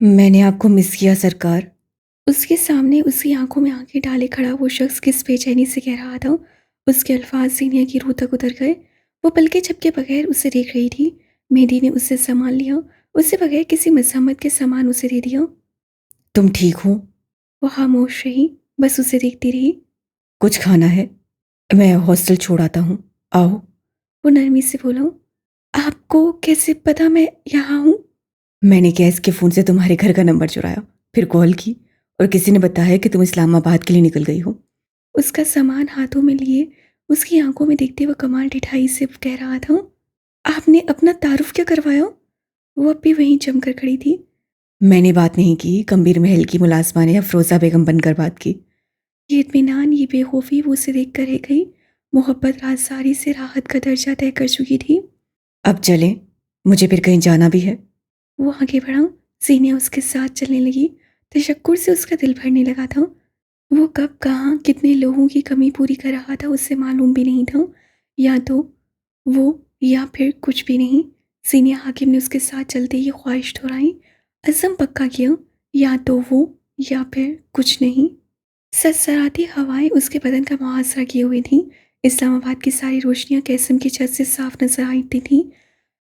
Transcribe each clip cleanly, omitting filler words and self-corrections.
मैंने आपको मिस किया सरकार। उसके सामने उसकी आंखों में आंखें डाले खड़ा वो शख्स किस बेचैनी से कह रहा था। उसके अल्फाज सीनिया की रूह तक उतर गए। वो पलके झपके बगैर उसे देख रही थी। मेहदी ने उसे संभाल लिया, उसे बगैर किसी मजम्मत के सामान उसे दे दिया। तुम ठीक हो? वो खामोश रही, बस उसे देखती रही। कुछ खाना है? मैं हॉस्टल छोड़ आता हूँ, आओ। वो नरमी से बोला। आपको कैसे पता मैं यहाँ हूँ? मैंने गैस के फ़ोन से तुम्हारे घर का नंबर चुराया, फिर कॉल की, और किसी ने बताया कि तुम इस्लामाबाद के लिए निकल गई हो। उसका सामान हाथों में लिए उसकी आंखों में देखते हुए कमाल ठिठाई से कह रहा था। आपने अपना तारुफ क्या करवाया? वो अब भी वहीं जमकर खड़ी थी। मैंने बात नहीं की, गंभीर महल की मुलाजमा ने अफरोज़ा बेगम बनकर बात की। ये इत्मीनान, ये बेखौफी वो उसे देख कर रह गई। मोहब्बत राजसारी से राहत का दर्जा तय कर चुकी थी। अब चलें, मुझे फिर कहीं जाना भी है। वो आगे बढ़ा, सीनिया उसके साथ चलने लगी। तशक्कुर से उसका दिल भरने लगा था। वो कब कहाँ कितने लोगों की कमी पूरी कर रहा था उससे मालूम भी नहीं था। या तो वो, या फिर कुछ भी नहीं। सीनिया हाकिम ने उसके साथ चलते ही ख्वाहिश दोहराई, अज़म पक्का किया, या तो वो या फिर कुछ नहीं। सरसराती हवाएं उसके बदन का मुहासरा किए हुई थीं। इस्लामाबाद की सारी रोशनियां कैसम की छत से साफ नजर आती थीं।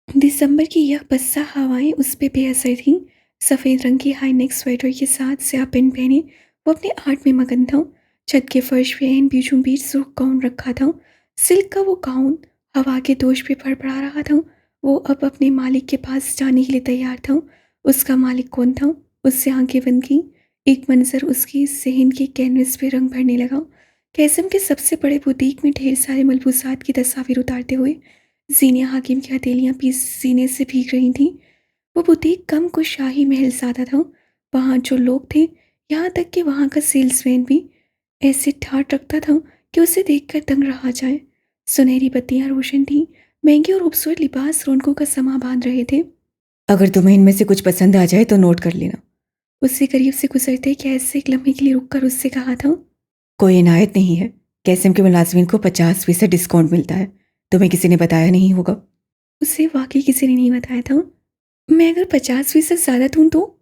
दिसंबर की यह बस्सा हवाएं उस पे बेअसर थीं। सफ़ेद रंग की हाई नेक स्वेटर के साथ स्याह पेंट पहने वो अपने आर्ट में मगन था। छत के फर्श पे एन बीचों बीच सुर्ख गाउन रखा था। सिल्क का वो गाउन हवा के दोष पे फड़फड़ा रहा था। वो अब अपने मालिक के पास जाने के लिए तैयार था। उसका मालिक कौन था? उससे आंखें बंद की। एक मंजर उसकी ज़हन के कैनवस पे रंग भरने लगा। कैसम के सबसे बड़े बुटीक में ढेर सारे मलबूसात की तस्वीर उतारते हुए जीनिया हाकिम की हथेलियां सीने से भीग रही थीं। वो बुटीक कम कुछ शाही महल ज़्यादा था। वहाँ जो लोग थे, यहाँ तक कि वहाँ का सेल्समैन भी ऐसे ठाट रखता था कि उसे देखकर दंग रहा जाए। सुनहरी बत्तियाँ रोशन थीं। महंगे और खूबसूरत लिबास रौनकों का समा बांध रहे थे। अगर तुम्हें इनमें से कुछ पसंद आ जाए तो नोट कर लेना। उससे करीब से गुजरते कैसे एक लम्हे के लिए रुककर उससे कहा था। कोई इनायत नहीं है, कैसम के मुलाजमीन को 50% डिस्काउंट मिलता है। तुम्हें किसी ने बताया नहीं होगा। उसे वाकई किसी ने नहीं बताया था। मैं अगर 50% ज़्यादा दूँ तो?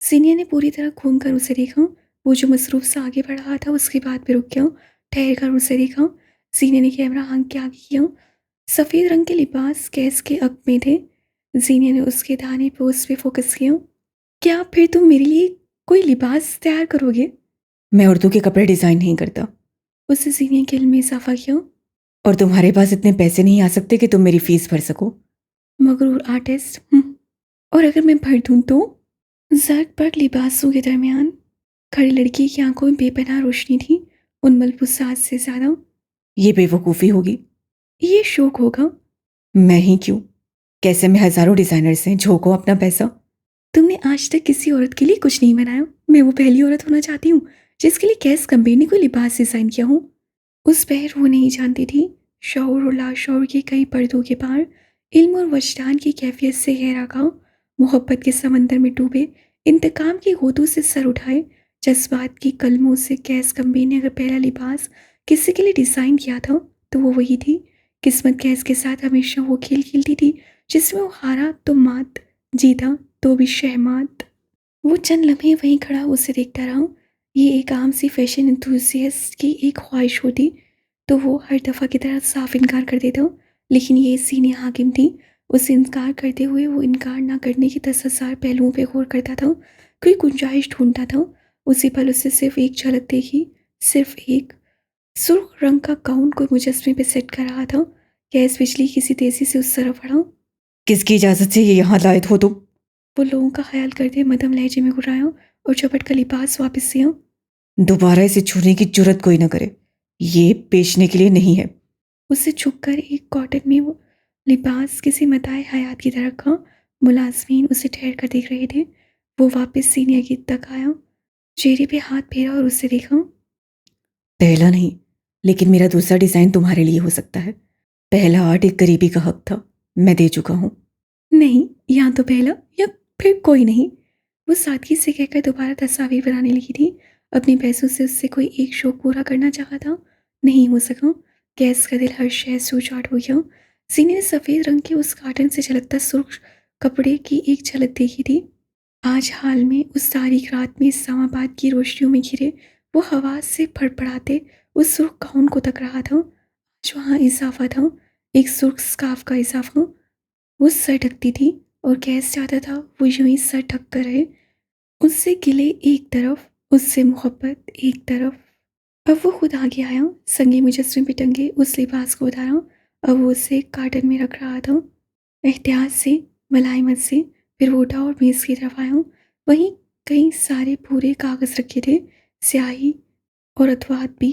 सीनियर ने पूरी तरह घूम कर उसे देखा। वो जो मसरूफ सा आगे बढ़ रहा था उसकी बात पे रुक गया, ठहर कर उसे देखा। सीनियर ने कैमरा आंख के आगे किया। सफ़ेद रंग के लिबास गैस के अप में थे। जीनिया ने उसके दाहिने पोस्ट पे फोकस किया। क्या फिर तुम मेरे लिए कोई लिबास तैयार करोगे? मैं उर्दू के कपड़े डिज़ाइन नहीं करता। उससे जीनिया के इल्म में इजाफा किया। और तुम्हारे पास इतने पैसे नहीं आ सकते कि तुम मेरी फीस भर सको। मगरूर आर्टिस्ट। और अगर मैं भर दूँ तो? जर्द पर लिबासों के दरमियान खड़ी लड़की की आंखों में बेपनाह रोशनी थी, उन मलबूसात से ज़्यादा। ये बेवकूफ़ी होगी। ये शौक होगा। मैं ही क्यों? कैसे में हज़ारों डिज़ाइनर्स हैं, झोंको अपना पैसा। तुमने आज तक किसी औरत के लिए कुछ नहीं बनाया। मैं वो पहली औरत होना चाहती हूँ जिसके लिए कैस कंपनी ने कोई लिबास डिज़ाइन किया हो। उस बहर वो नहीं जानती थी, शौर और लाशौर के कई पर्दों के पार इल्म और वजदान की कैफियत से गहरा गाँव, मोहब्बत के समंदर में डूबे, इंतकाम की गोदों से सर उठाए, जज्बात की कलमों से गैस कंपनी ने अगर पहला लिबास किसी के लिए डिज़ाइन किया था तो वो वही थी। किस्मत गैस के साथ हमेशा वो खेल खेलती थी जिसमें वो हारा तो मात, जीता तो भी शहमात। वो चंद लम्हे वहीं खड़ा उसे देखता रहा। ये एक आम सी फैशन एंथुसियास्ट की एक ख्वाहिश होती तो वो हर दफ़ा की तरह साफ इनकार कर देता, लेकिन ये सीनिया हाकिम थी। उसे इनकार करते हुए वो इनकार ना करने के 10,000 पहलुओं पे गौर करता था, कोई गुंजाइश ढूंढता था। उसी पल उसे सिर्फ एक झलक देखी, सिर्फ एक। सुर्ख रंग का गाउन कोई मुजस्मे पे सेट कर रहा था। गैस बिजली किसी तेजी से उस तरफ बढ़ा। किसकी इजाज़त से ये यहाँ लायक हो तुम? वो लोगों का ख्याल करते मध्यम लहजे में घुराया और झपट का लिबास वापस लिया। दोबारा इसे छूने की जुर्रत कोई न करे, ये बेचने के लिए नहीं है। उसे झुककर एक कॉटन में वो लिबास किसी मताए हयात की तरह का। मुलाजमीन उसे ठहर कर देख रहे थे। वो वापस सीनियर की तक आया, चेहरे पे हाथ फेरा और उसे देखा। पहला नहीं, लेकिन मेरा दूसरा डिज़ाइन तुम्हारे लिए हो सकता है। पहला आर्ट एक गरीबी का हक था, मैं दे चुका हूँ। नहीं, या तो पहला या फिर कोई नहीं। वो सादगी से कहकर दोबारा तस्वीर बनाने लगी थी। अपने पैसों से उससे कोई एक शौक पूरा करना चाहा था, नहीं हो सका। गैस का दिल हर शय से उचाट हो गया। सीने ने सफ़ेद रंग के उस कार्टन से झलकता सुर्ख कपड़े की एक झलक देखी थी। आज हाल में उस तारीख रात में इस्लामाबाद की रोशनियों में घिरे वो हवा से फड़फड़ाते उस सुर्ख गाउन को तक रहा था। आज वहाँ इजाफा था, एक सुर्ख स्कार्फ का इजाफा। वो सर ढकती थी और गैस चाहता था वो यूं ही सर ढक कर रहे। उससे गिले एक तरफ, उससे मोहब्बत एक तरफ। अब वो खुद आगे आया, संगे मुजस्समे पे टंगे उस लिबास को उतारा। अब वो उसे कार्टन में रख रहा था, एहतियात से, मलाइमत से। फिर वो उठा और मेज़ की तरफ आया। वहीं कई सारे पूरे कागज़ रखे थे, स्याही और अथवात भी,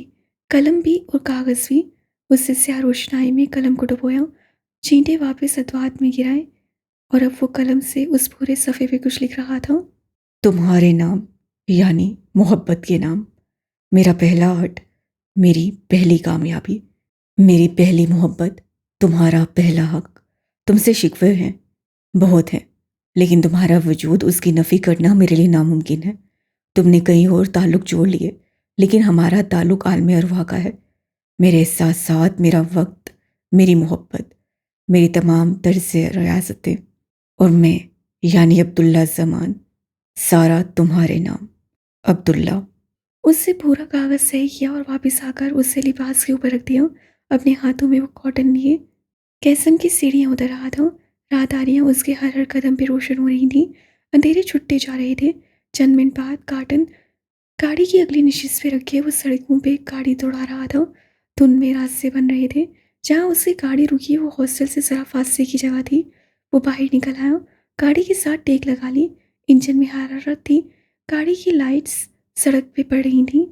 कलम भी और कागज़ भी। उससे स्याह रोशनाई में कलम को डुबोया, चींटे वापस अथवात में गिराए और अब वो कलम से उस पूरे सफ़े पे कुछ लिख रहा था। तुम्हारे नाम, यानी मोहब्बत के नाम। मेरा पहला हट, मेरी पहली कामयाबी, मेरी पहली मोहब्बत, तुम्हारा पहला हक। तुमसे शिकवे हैं, बहुत हैं, लेकिन तुम्हारा वजूद, उसकी नफ़ी करना मेरे लिए नामुमकिन है। तुमने कई और ताल्लुक़ जोड़ लिए, लेकिन हमारा ताल्लुक़ आलम अरवाह का है। मेरे एहसासात, मेरा वक्त, मेरी मोहब्बत, मेरी तमाम तर्ज़ रियासतें और मैं, यानी अब्दुल्ला ज़मान, सारा तुम्हारे नाम। अब्दुल्ला। उससे पूरा कागज़ सही किया और वापस आकर उसे लिबास के ऊपर रख दिया। अपने हाथों में वो कॉटन लिए कैसन की सीढ़ियाँ उतर रहा था। रात आ रही उसके हर हर कदम पे रोशन हो रही थी। अंधेरे छुट्टे जा रहे थे। चंद मिनट बाद कार्टन गाड़ी की अगली नशिस्त पे रखे वो सड़कों पे गाड़ी दौड़ा रहा था। धुंध में रास्ते बन रहे थे। जहाँ उसकी गाड़ी रुकी वो हॉस्टल से ज़रा फासले की जगह थी। वो बाहर निकल आया, गाड़ी के साथ टेक लगा ली। इंजन में हरारत थी, गाड़ी की लाइट्स सड़क पे पड़ रही थी।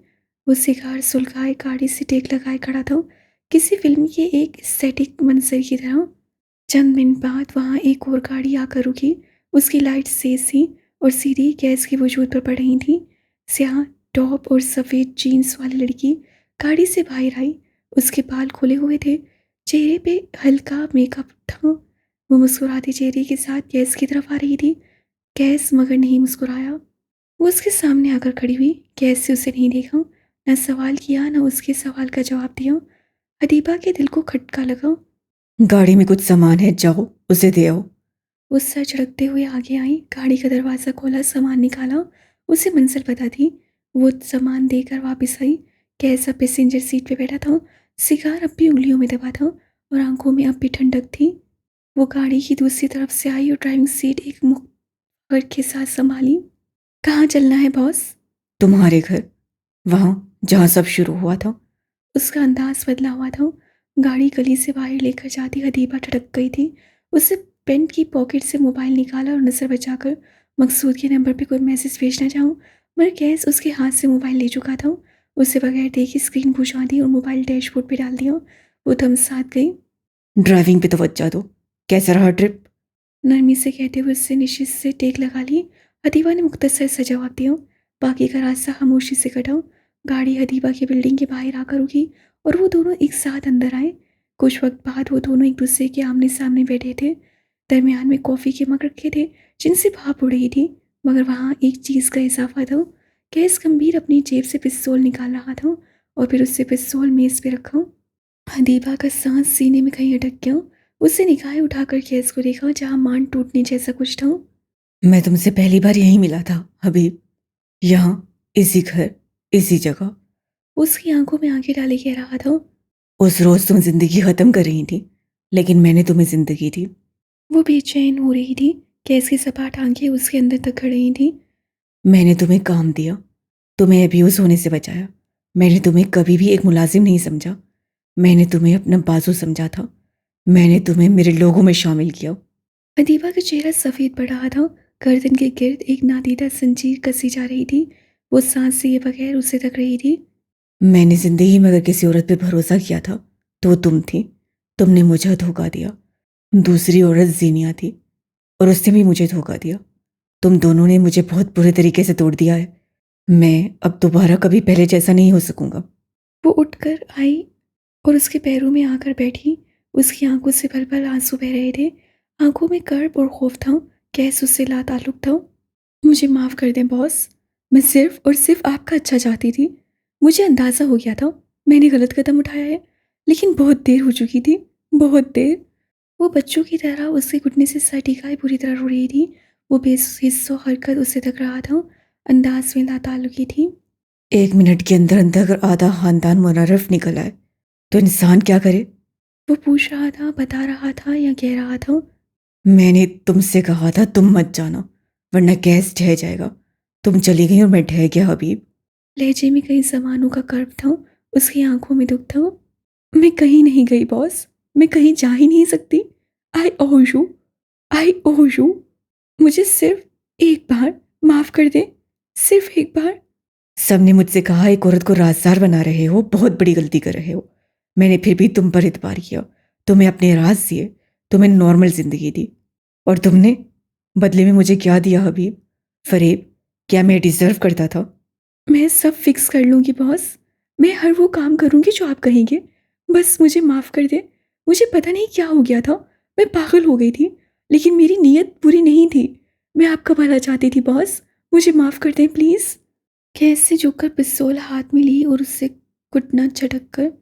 वो सिगार सुलगाए गाड़ी से टेक लगाए खड़ा था, किसी फिल्म के एक स्टैटिक मंजर की तरह। चंद मिनट बाद वहाँ एक और गाड़ी आकर रुकी। उसकी लाइट तेज थी और सीधी गैस की वजूद पर पड़ रही थी। स्याह टॉप और सफ़ेद जीन्स वाली लड़की गाड़ी से बाहर आई। उसके बाल खुले हुए थे, चेहरे पे हल्का मेकअप था। वो मुस्कुराते चेहरे के साथ गैस की तरफ आ रही थी। गैस मगर नहीं मुस्कुराया। वो उसके सामने आकर खड़ी हुई, गैस से उसे नहीं देखा, न सवाल किया न उसके सवाल का जवाब दिया। अदीबा के दिल को खटका लगा। गाड़ी में कुछ सामान है, जाओ उसे दे आओ। वो सर झटकते हुए आगे आई, गाड़ी का दरवाज़ा खोला, सामान निकाला। उसे मंजिल पता थी। वो सामान देकर वापस आई। कैसा पैसेंजर सीट पे बैठा था, सिगार अब भी उंगलियों में दबा था और आंखों में अब भी ठंडक थी। वो गाड़ी की दूसरी तरफ से आई और ड्राइविंग सीट एक मुखर के साथ संभाली। कहाँ चलना है बॉस? तुम्हारे घर, वहाँ जहाँ सब शुरू हुआ था। उसका अंदाज बदला हुआ था। गाड़ी गली से बाहर लेकर जाती हदीबा ठटक गई थी। उसे पेंट की पॉकेट से मोबाइल निकाला और नज़र बचाकर मकसूद के नंबर पे कोई मैसेज भेजना चाहूँ, मगर गैस उसके हाथ से मोबाइल ले चुका था। उसे बगैर देखे स्क्रीन बुझा दी और मोबाइल डैशबोर्ड पे डाल दिया। वो धमसात गई। ड्राइविंग पे तवज्जो दो। कैसा रहा ट्रिप? नरमी से कहते हुए उससे निशित से टेक लगा ली। हदीबा ने मुख्तसर सा जवाब दिया। बाकी का रास्ता खामोशी से कटा। गाड़ी हदीबा की बिल्डिंग के बाहर आकर रुकी और वो दोनों एक साथ अंदर आए। कुछ वक्त बाद वो दोनों एक दूसरे के आमने सामने बैठे थे। दरमियान में कॉफ़ी के मग रखे थे जिनसे भाप उड़ रही थी, मगर वहाँ एक चीज़ का इजाफा था। कैस गंभीर अपनी जेब से पिस्तौल निकाल रहा था और फिर उससे पिस्तौल मेज़ पे रखा। हदीबा का सांस सीने में कहीं अटक गया। उससे निगाहें उठाकर कैस को देखा जहाँ मान टूटने जैसा कुछ था। मैं तुमसे पहली बार यहीं मिला था हबीब, यहाँ, इसी घर, इसी जगह। उसकी आंखों में आंखें डाले कह रहा था। उस रोज़ तुम जिंदगी ख़त्म कर रही थी, लेकिन मैंने तुम्हें ज़िंदगी दी। वो बेचैन हो रही थी। कैस की सपाट आंखें उसके अंदर तक खड़ रही थी। मैंने तुम्हें काम दिया, तुम्हें अब्यूज़ होने से बचाया। मैंने तुम्हें कभी भी एक मुलाजिम नहीं समझा। मैंने तुम्हें अपना बाजू समझा था। मैंने तुम्हें मेरे लोगों में शामिल किया। अदीबा का चेहरा सफ़ेद पड़ रहा था। गर्दन के गिर्द एक नादीदा जंजीर कसी जा रही थी। वो सांस लिए बगैर उसे तक रही थी। मैंने ज़िंदगी में अगर किसी औरत पे भरोसा किया था तो वो तुम थी। तुमने मुझे धोखा दिया। दूसरी औरत जीनिया थी और उसने भी मुझे धोखा दिया। तुम दोनों ने मुझे बहुत बुरे तरीके से तोड़ दिया है। मैं अब दोबारा कभी पहले जैसा नहीं हो सकूंगा। वो उठकर आई और उसके पैरों में आकर बैठी। उसकी आंखों से पल पल आंसू बह रहे थे। आंखों में कर्ब और खौफ था। कैस उससे लाताल्लुक था। मुझे माफ़ कर दें बॉस, मैं सिर्फ और सिर्फ आपका अच्छा चाहती थी। मुझे अंदाज़ा हो गया था मैंने गलत कदम उठाया है, लेकिन बहुत देर हो चुकी थी, बहुत देर। वो बच्चों की तरह उसके घुटने से सर टिकाए पूरी तरह रो रही थी। वो बेहिस्सो हरकत उसे तक रहा था, अंदाज में लाताल्लुकी थी। 1 मिनट के अंदर अंदर अगर आधा खानदान मुनर्रफ निकल आए तो इंसान क्या करे? वो पूछ रहा था, बता रहा था या कह रहा था? मैंने तुमसे कहा था तुम मत जाना, वरना गैस ढह जाएगा। तुम चली गई और मैं ढह गया हबीब। लहजे में कई ज़मानों का कर्व था, उसकी आंखों में दुख था। मैं कहीं नहीं गई बॉस, मैं कहीं जा ही नहीं सकती। I owe you, I owe you. मुझे सिर्फ एक बार माफ़ कर दे, सिर्फ एक बार। सबने मुझसे कहा एक औरत को राजदार बना रहे हो, बहुत बड़ी गलती कर रहे हो। मैंने फिर भी तुम पर इतबार किया, तुम्हें अपने राज दिए, तुम्हें नॉर्मल जिंदगी दी। और तुमने बदले में मुझे क्या दिया हबीब? फरेब? क्या मैं डिजर्व करता था? मैं सब फिक्स कर लूँगी बॉस, मैं हर वो काम करूँगी जो आप कहेंगे। बस मुझे माफ़ कर दे। मुझे पता नहीं क्या हो गया था, मैं पागल हो गई थी, लेकिन मेरी नीयत बुरी नहीं थी। मैं आपका भला चाहती थी बॉस, मुझे माफ़ कर दें प्लीज़। गैस से झुककर पिस्तौल हाथ में ली और उससे घुटना झटक कर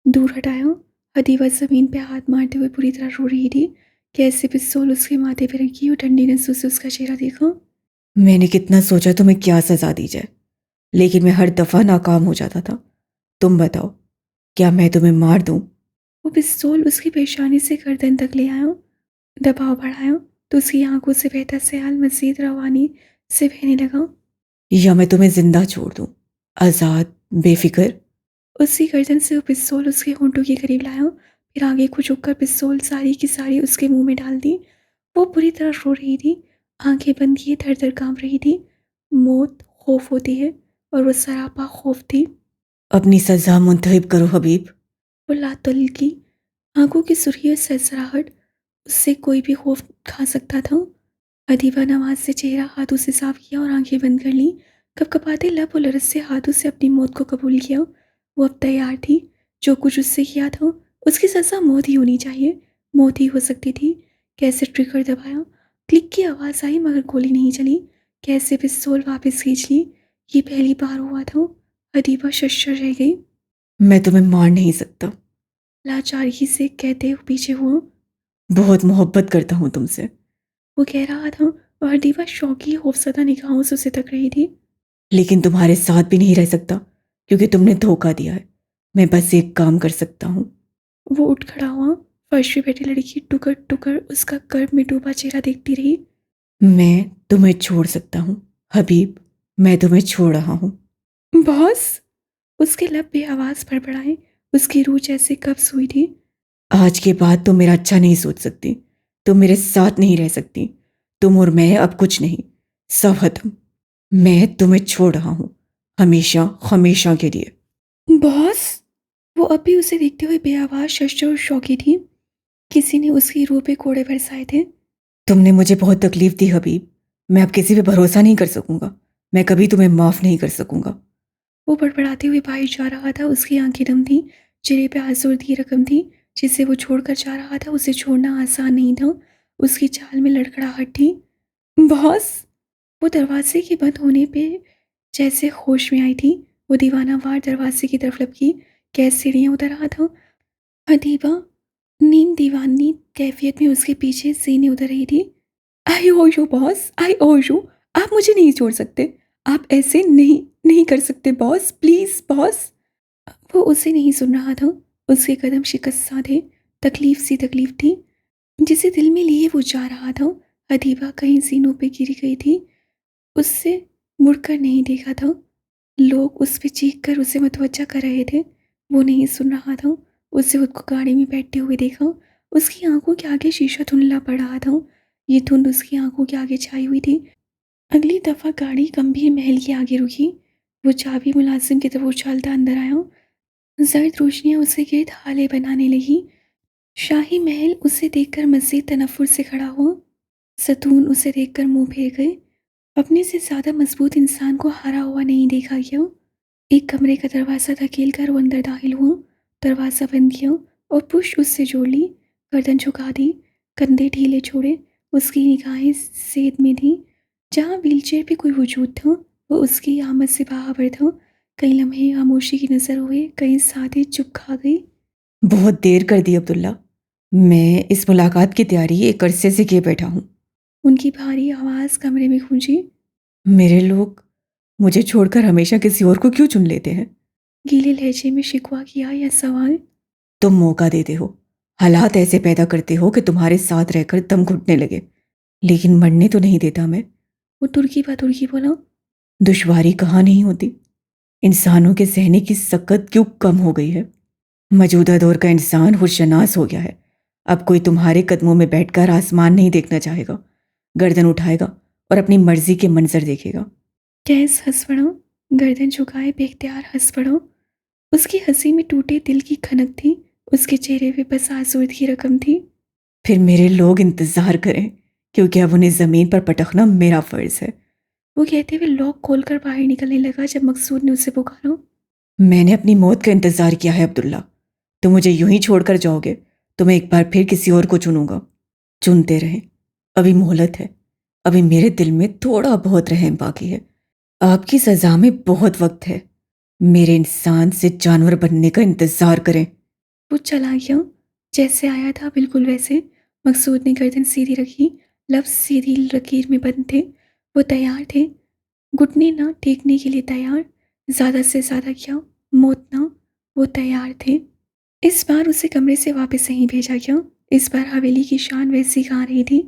दूर हटाया। हदीवा ज़मीन पे हाथ मारते हुए पूरी तरह रो रही थी। गैस से पिस्तौल उसके माथे पर रखी और ठंडी नसों से उसका चेहरा देखा। मैंने कितना सोचा तुम्हें क्या सजा दी जाए, लेकिन मैं हर दफा नाकाम हो जाता था। तुम बताओ, क्या मैं तुम्हें मार दूं? वो पिस्तौल उसकी पेशानी से गर्दन तक ले आया, दबाव बढ़ाया तो उसकी आंखों से बहता सयाल मजीद रवानी से बहने लगा। या मैं तुम्हें जिंदा छोड़ दूं, आजाद, बेफिक्र? उसकी गर्दन से वो पिस्तौल उसके होंठों के करीब लाया, फिर आगे को झुककर पिस्तौल सारी की सारी उसके मुंह में डाल दी। वो बुरी तरह रो रही थी, आंखें बंद किए थर थर कांप रही थी। मौत खौफ होती है और वो सरापा खौफ थी। अपनी सजा मुंतहिब करो हबीब। वो लातुल की आंखों की सुर्खी और सरसराहट, उससे कोई भी खौफ खा सकता था। अदीबा नवाज से चेहरा हाथों से साफ किया और आंखें बंद कर लीं। कपकपाते लब और लरस से हाथों से अपनी मौत को कबूल किया। वो अब तैयार थी, जो कुछ उससे किया था उसकी सज़ा मौत ही होनी चाहिए, मौत ही हो सकती थी। कैसे ट्रिगर दबाया, क्लिक की आवाज़ आई मगर गोली नहीं चली। कैसे पिस्तौल वापस खींच ली। ये पहली बार हुआ था। अदीबा शशर रह गई, मैं तुम्हें मार नहीं सकता। लाचारी से कहते हुए पीछे हुआ। बहुत मोहब्बत करता हूँ तुमसे। वो कह रहा था और अदीबा शौकी खौफसदा निगाहों से उसे तक रही थी। लेकिन तुम्हारे साथ भी नहीं रह सकता, क्योंकि तुमने धोखा दिया है। मैं बस एक काम कर सकता हूँ। वो उठ खड़ा हुआ, फर्श पे बैठी लड़की टुकर टुकर उसका कर्ब में डूबा चेहरा देखती रही। मैं तुम्हें छोड़ सकता हूँ हबीब, मैं तुम्हें छोड़ रहा हूँ। बॉस, उसके लब बेआवाज बड़बड़ाए, उसकी रूह जैसे कब्ज हुई थी। आज के बाद तुम मेरा अच्छा नहीं सोच सकती, तुम मेरे साथ नहीं रह सकती। तुम और मैं अब कुछ नहीं, सब खत्म। मैं तुम्हें छोड़ रहा हूँ, हमेशा हमेशा के लिए। बॉस, वो अब भी उसे देखते हुए बेआवाज शशर और शौकी थी। किसी ने उसकी रूह पे कोड़े बरसाए थे। तुमने मुझे बहुत तकलीफ दी हबीब, मैं अब किसी पे भरोसा नहीं कर सकूंगा। मैं कभी तुम्हें माफ नहीं कर सकूंगा। वो बड़बड़ाते हुए बाहर जा रहा था, उसकी आंखें नम थीं, चेहरे पे आज़ुर्दी रकम थी। जिसे वो छोड़कर जा रहा था उसे छोड़ना आसान नहीं था। उसकी चाल में लड़खड़ाहट थी। बॉस, वो दरवाजे के बंद होने पे जैसे होश में आई थी। वो दीवाना वार दरवाजे की तरफ लपकी, गैस सीढ़ियाँ उतर रहा था। अदीबा नीम दीवानी कैफियत में उसके पीछे सीने उतर रही थी। I owe you boss, I owe you. आप मुझे नहीं छोड़ सकते, आप ऐसे नहीं नहीं कर सकते बॉस, प्लीज़ बॉस। वो उसे नहीं सुन रहा था। उसके कदम शिकस्त सा थे, तकलीफ थी जिसे दिल में लिए वो जा रहा था। अदीबा कहीं सीनों पे गिरी गई थी, उससे मुड़कर नहीं देखा था। लोग उस पे चीख कर उसे मतवज्जा कर रहे थे, वो नहीं सुन रहा था। उसे खुद को गाड़ी में बैठते हुए देखा, उसकी आंखों के आगे शीशा धुंधला पड़ रहा था। ये धुंध उसकी आंखों के आगे छाई हुई थी। अगली दफ़ा गाड़ी गंभीर महल के आगे रुकी। वो चाबी मुलाजिम की तरफ उछालता अंदर आया। जर्द रोशनियां उसके गिर्द हाले बनाने लगी। शाही महल उसे देखकर मज़ीद तनफ्फुर से खड़ा हुआ। सतून उसे देखकर मुंह फेर गए। अपने से ज़्यादा मजबूत इंसान को हारा हुआ नहीं देखा गया। एक कमरे का दरवाज़ा धकेल कर वो अंदर दाखिल हुआ। दरवाज़ा बंद किया और पुश उससे जोड़ ली। गर्दन झुका दी, कंधे ढीले छोड़े। उसकी निगाहें सेध में थीं। जहाँ व्हीलचेयर पे कोई वजूद था, वो उसकी आमद से बाखबर था। कई लम्हे खामोशी की नज़र हुए, कई सादे चुप खा गई। बहुत देर कर दी अब्दुल्ला, मैं इस मुलाकात की तैयारी एक अरसे से किए बैठा हूँ। उनकी भारी आवाज़ कमरे में गूंजी। मेरे लोग मुझे छोड़कर हमेशा किसी और को क्यों चुन लेते हैं? गीले लहजे में शिकवा किया यह सवाल। तुम मौका देते हो, हालात ऐसे पैदा करते हो कि तुम्हारे साथ रहकर दम घुटने लगे, लेकिन मरने तो नहीं देता मैं। वो तुर्की बा तुर्की बोला। दुश्वारी कहाँ नहीं होती, इंसानों के सहने की सकत क्यों कम हो गई है? मौजूदा दौर का इंसान होशनास हो गया है। अब कोई तुम्हारे कदमों में बैठकर आसमान नहीं देखना चाहेगा, गर्दन उठाएगा और अपनी मर्जी के मंजर देखेगा। कैस हंस पड़ा, गर्दन झुकाए बेख्तियार हंस पड़ा। उसकी हंसी में टूटे दिल की खनक थी, उसके चेहरे पे बस आसूद की रकम थी। फिर मेरे लोग इंतजार करें, क्योंकि अब उन्हें जमीन पर पटकना मेरा फर्ज है। वो कहते हुए लॉक खोलकर बाहर निकलने लगा जब मकसूद ने उसे पुकारा। मैंने अपनी मौत का इंतजार किया है अब्दुल्ला। तुम मुझे यूं ही छोड़कर जाओगे तो मैं एक बार फिर किसी और को चुनूंगा। चुनते रहें, अभी मोहलत है। अभी मेरे दिल में थोड़ा बहुत रहम बाकी है। आपकी सजा में बहुत वक्त है। मेरे इंसान से जानवर बनने का इंतजार करें। वो चला गया, जैसे आया था बिल्कुल वैसे। मकसूद ने गर्दन सीधी रखी, लफ्ज सीधी लकीर में बंद थे। वो तैयार थे, घुटने ना टेकने के लिए तैयार, ज़्यादा से ज़्यादा क्या, मौत ना। वो तैयार थे। इस बार उसे कमरे से वापस नहीं भेजा गया। इस बार हवेली की शान वैसी गा रही थी।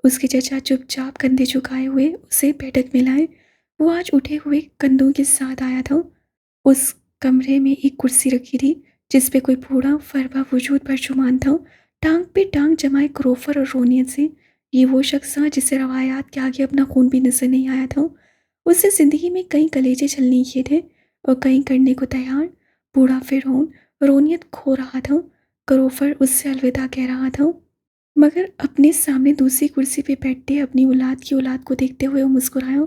उसके चचा चुपचाप कंधे झुकाए हुए उसे बैठक में लाए। वो आज उठे हुए कंधों के साथ आया था। उस कमरे में एक कुर्सी रखी थी जिस पे कोई बूढ़ा फरबा वजूद परचुमान था, टांग पे टांग जमाए क्रोफर और रोनियत से। ये वो शख्स था जिसे रवायात के आगे अपना खून भी नजर नहीं आया था। उससे जिंदगी में कई कलेजे छलनी किए थे और कई करने को तैयार। बूढ़ा फिरौन रोनियत खो रहा था, क्रोफर उससे अलविदा कह रहा था। मगर अपने सामने दूसरी कुर्सी पे बैठे अपनी औलाद की औलाद को देखते हुए वो मुस्कुराया।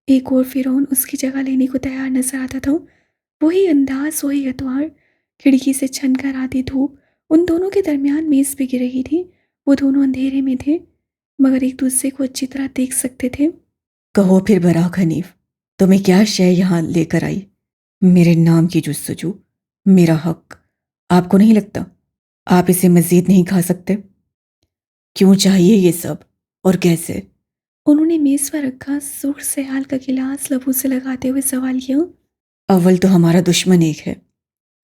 एक और फिरौन उसकी जगह लेने को तैयार नजर आता था। वही अंदाज, वही अतवार, खिड़की से छन कर आती धूप उन दोनों के दरमियान मेज पे गिर रही थी। वो दोनों अंधेरे में थे मगर एक दूसरे को अच्छी तरह देख सकते थे। कहो फिर बराक हनीफ, तुम्हें क्या शय यहाँ लेकर आई? मेरे नाम की जुस्तजू, मेरा हक। आपको नहीं लगता आप इसे मजीद नहीं खा सकते? क्यों चाहिए ये सब और कैसे? उन्होंने मेज पर रखा सुर्ख सयाल का गिलास लबों से लगाते हुए सवाल किया। अव्वल तो हमारा दुश्मन एक है।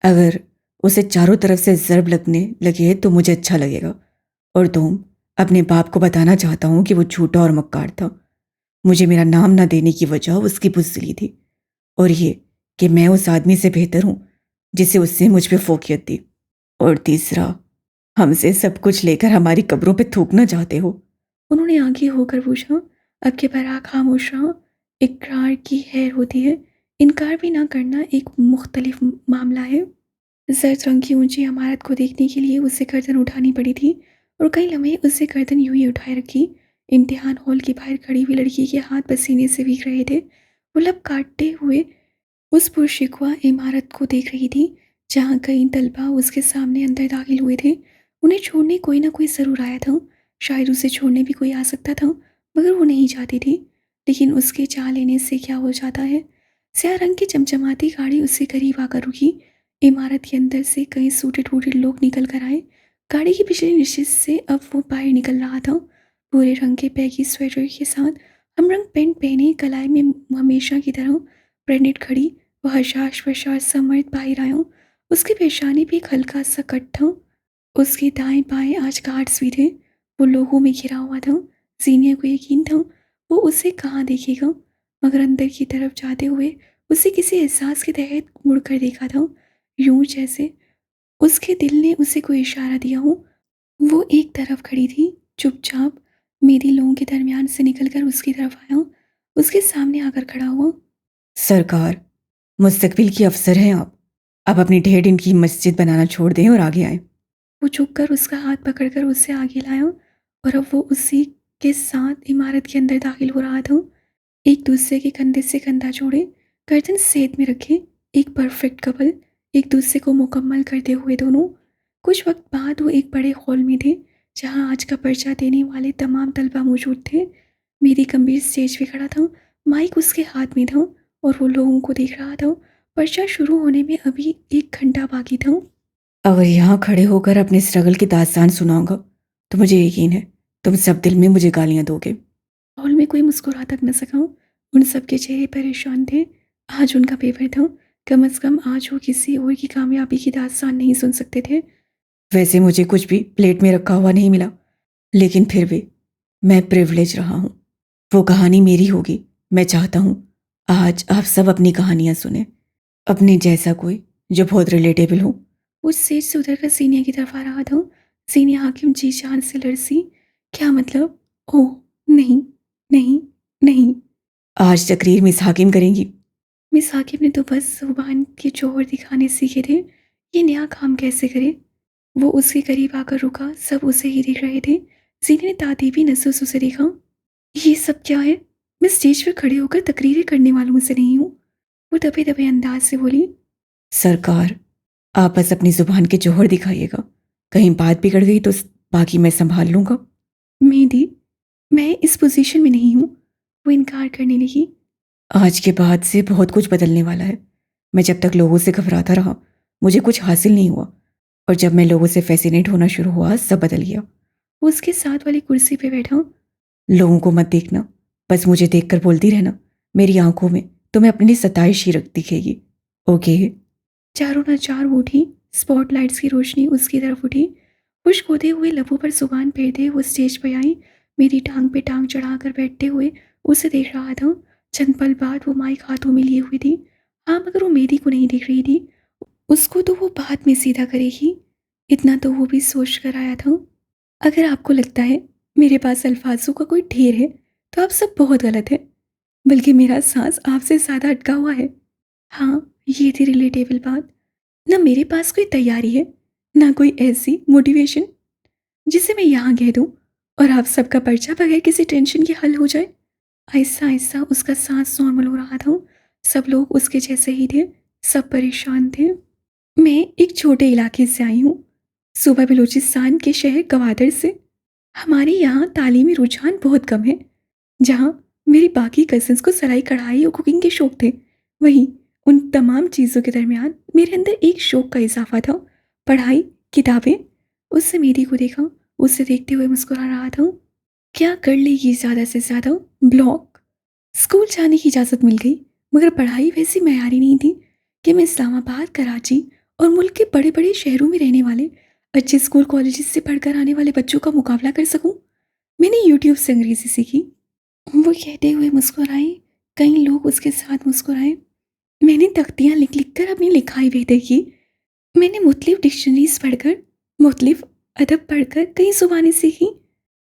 अगर उसे चारों तरफ से ज़रब लगने लगे तो मुझे अच्छा लगेगा। और तुम, अपने बाप को बताना चाहता हूँ कि वो झूठा और मक्कार था। मुझे मेरा नाम ना देने की वजह उसकी बुज़दिली थी, और ये कि मैं उस आदमी से बेहतर हूँ जिसे उसने मुझ पे फोकियत दी। और तीसरा, हमसे सब कुछ लेकर हमारी कब्रों पे थूकना चाहते हो। उन्होंने आगे होकर पूछा। अब के बराक खामोश रहा। इकरार की हैर होती है, इनकार भी ना करना एक मुख्तलिफ मामला है। जर्द रंग की ऊंची इमारत को देखने के लिए उसे गर्दन उठानी पड़ी थी और कई लम्हे उसे गर्दन यूं ही उठाए रखी। इम्तिहान हॉल के बाहर खड़ी हुई लड़की के हाथ पसीने से भीग रहे थे। वो लब काटते हुए उस पुरशिकवा इमारत को देख रही थी जहाँ कई तलबा उसके सामने अंदर दाखिल हुए थे। उन्हें छोड़ने कोई ना कोई ज़रूर आया था। शायद उसे छोड़ने भी कोई आ सकता था मगर वो नहीं चाहती थी। लेकिन उसके चाह लेने से क्या हो जाता है। स्याह रंग की चमचमाती गाड़ी उसके करीब आकर रुकी। इमारत के अंदर से कई सूटे टूटे लोग निकल कर आए। गाड़ी की पिछली नशिस्त से अब वो बाहर निकल रहा था, भूरे रंग के बैगी स्वेटर के साथ, हमरंग पैंट पहने, कलाई में हमेशा की तरह ब्रेनेड खड़ी। वह हशाश बशाश सा मर्द बाहर आया। उसकी पेशानी पे एक हल्का सा कट था। उसके दाएं बाएं आज गार्ड्स भी थे। वो लोगों में घिरा हुआ था। जीनिया को यकीन था वो उसे कहाँ देखेगा, मगर अंदर की तरफ जाते हुए उसे किसी एहसास के तहत मुड़कर देखा था, यूं जैसे उसके दिल ने उसे कोई इशारा दिया हो। वो एक तरफ खड़ी थी, चुपचाप। मेरी लोगों के दरमियान से निकलकर उसकी तरफ आया, उसके सामने आकर खड़ा हुआ। सरकार, मुस्तकबिल की अफसर हैं आप। अब अपनी ढेर दिन की मस्जिद बनाना छोड़ दें और आगे आएं। वो झुककर उसका हाथ पकड़कर उससे आगे लाया और अब वो उसी के साथ इमारत के अंदर दाखिल हो रहा था। एक दूसरे के कंधे से कंधा जोड़े, गर्दन सेध में रखे, एक परफेक्ट कपल, एक दूसरे को मुकम्मल करते हुए दोनों। कुछ वक्त बाद वो एक बड़े हॉल में थे जहां आज का पर्चा देने वाले तमाम तलबा मौजूद थे। मेरी गंभीर स्टेज पे खड़ा था, माइक उसके हाथ में था और वो लोगों को देख रहा था। पर्चा शुरू होने में अभी 1 घंटा बाकी था। अगर यहाँ खड़े होकर अपने स्ट्रगल की दास्तान सुनाऊंगा तो मुझे यकीन है तुम सब दिल में मुझे गालियां दोगे। हॉल में कोई मुस्कुरा तक न सका। उन सबके चेहरे परेशान थे। आज उनका पेपर था। कम से कम आज वो किसी और की कामयाबी की दास्तान नहीं सुन सकते थे। वैसे मुझे कुछ भी प्लेट में रखा हुआ नहीं मिला, लेकिन फिर भी मैं प्रिविलेज रहा हूँ। वो कहानी मेरी होगी। मैं चाहता हूँ आज आप सब अपनी कहानियाँ सुने, अपने जैसा कोई जो बहुत रिलेटेबल हो। वो स्टेज से उतरकर सीनिया की तरफ आ रहा था। सीनिया हाकिम जी जान से लड़सी। क्या मतलब? ओह नहीं, नहीं, नहीं। आज तकरीर मिस हाकिम करेंगी। मिस हाकिम ने तो बस जुबान के जोहर दिखाने सीखे थे। ये नया काम कैसे करे? वो उसके करीब आकर रुका। सब उसे ही देख रहे थे। सीनिया ने तातीबी नजरों से उसे देखा। ये सब क्या है? मैं स्टेज पर खड़े होकर तकरीरें करने वालों में से नहीं हूँ। वो दबे दबे अंदाज से बोली। सरकार, आप बस अपनी जुबान के जोहर दिखाइएगा। कहीं बात बिगड़ गई तो बाकी मैं संभाल लूंगा। मेहंदी, मैं इस पोजीशन में नहीं हूँ। वो इनकार करने लगी। आज के बाद से बहुत कुछ बदलने वाला है। मैं जब तक लोगों से घबराता रहा, मुझे कुछ हासिल नहीं हुआ, और जब मैं लोगों से फैसिनेट होना शुरू हुआ, सब बदल गया। वो उसके साथ वाली कुर्सी पे बैठा। लोगों को मत देखना, बस मुझे देखकर बोलती रहना। मेरी आंखों में तुम्हें अपनी लिए सताइश ही रख दिखेगी। ओके। चारों नाचार वो उठी। स्पॉटलाइट्स की रोशनी उसकी तरफ उठी। खुश्क होते हुए लबों पर जुबान फेरते वो स्टेज पर आई। मेरी टांग पे टांग चढ़ाकर बैठते हुए उसे देख रहा था। चंद पल बाद वो माइक हाथों में लिए हुई थी। हाँ, मगर वो मेरी को नहीं देख रही थी। उसको तो वो बाद में सीधा करेगी। इतना तो वो भी सोच कर आया था। अगर आपको लगता है मेरे पास अल्फाजों का कोई ढेर है तो आप सब बहुत गलत है। बल्कि मेरा सांस आपसे ज़्यादा अटका हुआ है। हाँ, ये थी रिलेटेबल बात। ना मेरे पास कोई तैयारी है, ना कोई ऐसी मोटिवेशन जिसे मैं यहाँ कह दूँ और आप सबका पर्चा बगैर किसी टेंशन के हल हो जाए। आहिस्ता आहिस्ता उसका सांस नॉर्मल हो रहा था। सब लोग उसके जैसे ही थे। सब परेशान थे। मैं एक छोटे इलाके से आई हूँ, सूबा बलूचिस्तान के शहर गवादर से। हमारे यहाँ तालीमी रुझान बहुत कम है। जहाँ मेरी बाकी कजिन्स को सिलाई कढ़ाई और कुकिंग के शौक थे, वहीं उन तमाम चीज़ों के दरमियान मेरे अंदर एक शौक का इजाफा था। पढ़ाई, किताबें। उससे मेरी को देखा। उसे देखते हुए मुस्कुरा रहा था। क्या कर लेगी ज़्यादा से ज़्यादा? ब्लॉक। स्कूल जाने की इजाज़त मिल गई, मगर पढ़ाई वैसी मयारी नहीं थी कि मैं इस्लामाबाद, कराची और मुल्क के बड़े बड़े शहरों में रहने वाले अच्छे स्कूल कॉलेज से पढ़कर आने वाले बच्चों का मुकाबला कर सकूं। मैंने यूट्यूब से अंग्रेज़ी सीखी। वो कहते हुए मुस्कुराई। कई लोग उसके साथ मुस्कुराए। मैंने तख्तियाँ लिख लिख कर अपनी लिखाई बेहतर की। मैंने मुख्तलिफ डिक्शनरीज पढ़कर, मुख्तलिफ अदब पढ़कर कई ज़ुबानें सीखी।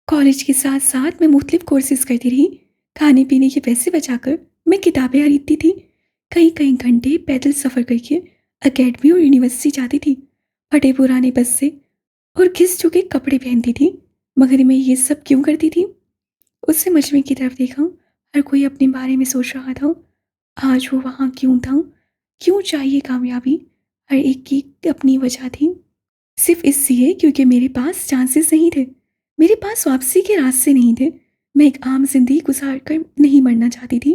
कॉलेज के साथ साथ मैं मुख्तलिफ कोर्सेज करती रही। खाने पीने के पैसे बचाकर मैं किताबें खरीदती थी। कई कई घंटे पैदल सफ़र करके अकेडमी और यूनिवर्सिटी जाती थी, फटे पुराने बस से और घिस चुके कपड़े पहनती थी। मगर मैं ये सब क्यों करती थी? उससे मजमे की तरफ देखा। हर कोई अपने बारे में सोच रहा था। आज वो वहाँ क्यों था? क्यों चाहिए कामयाबी? हर एक की अपनी वजह थी। सिर्फ इसलिए क्योंकि मेरे पास चांसेस नहीं थे। मेरे पास वापसी के रास्ते नहीं थे। मैं एक आम जिंदगी गुजार कर नहीं मरना चाहती थी।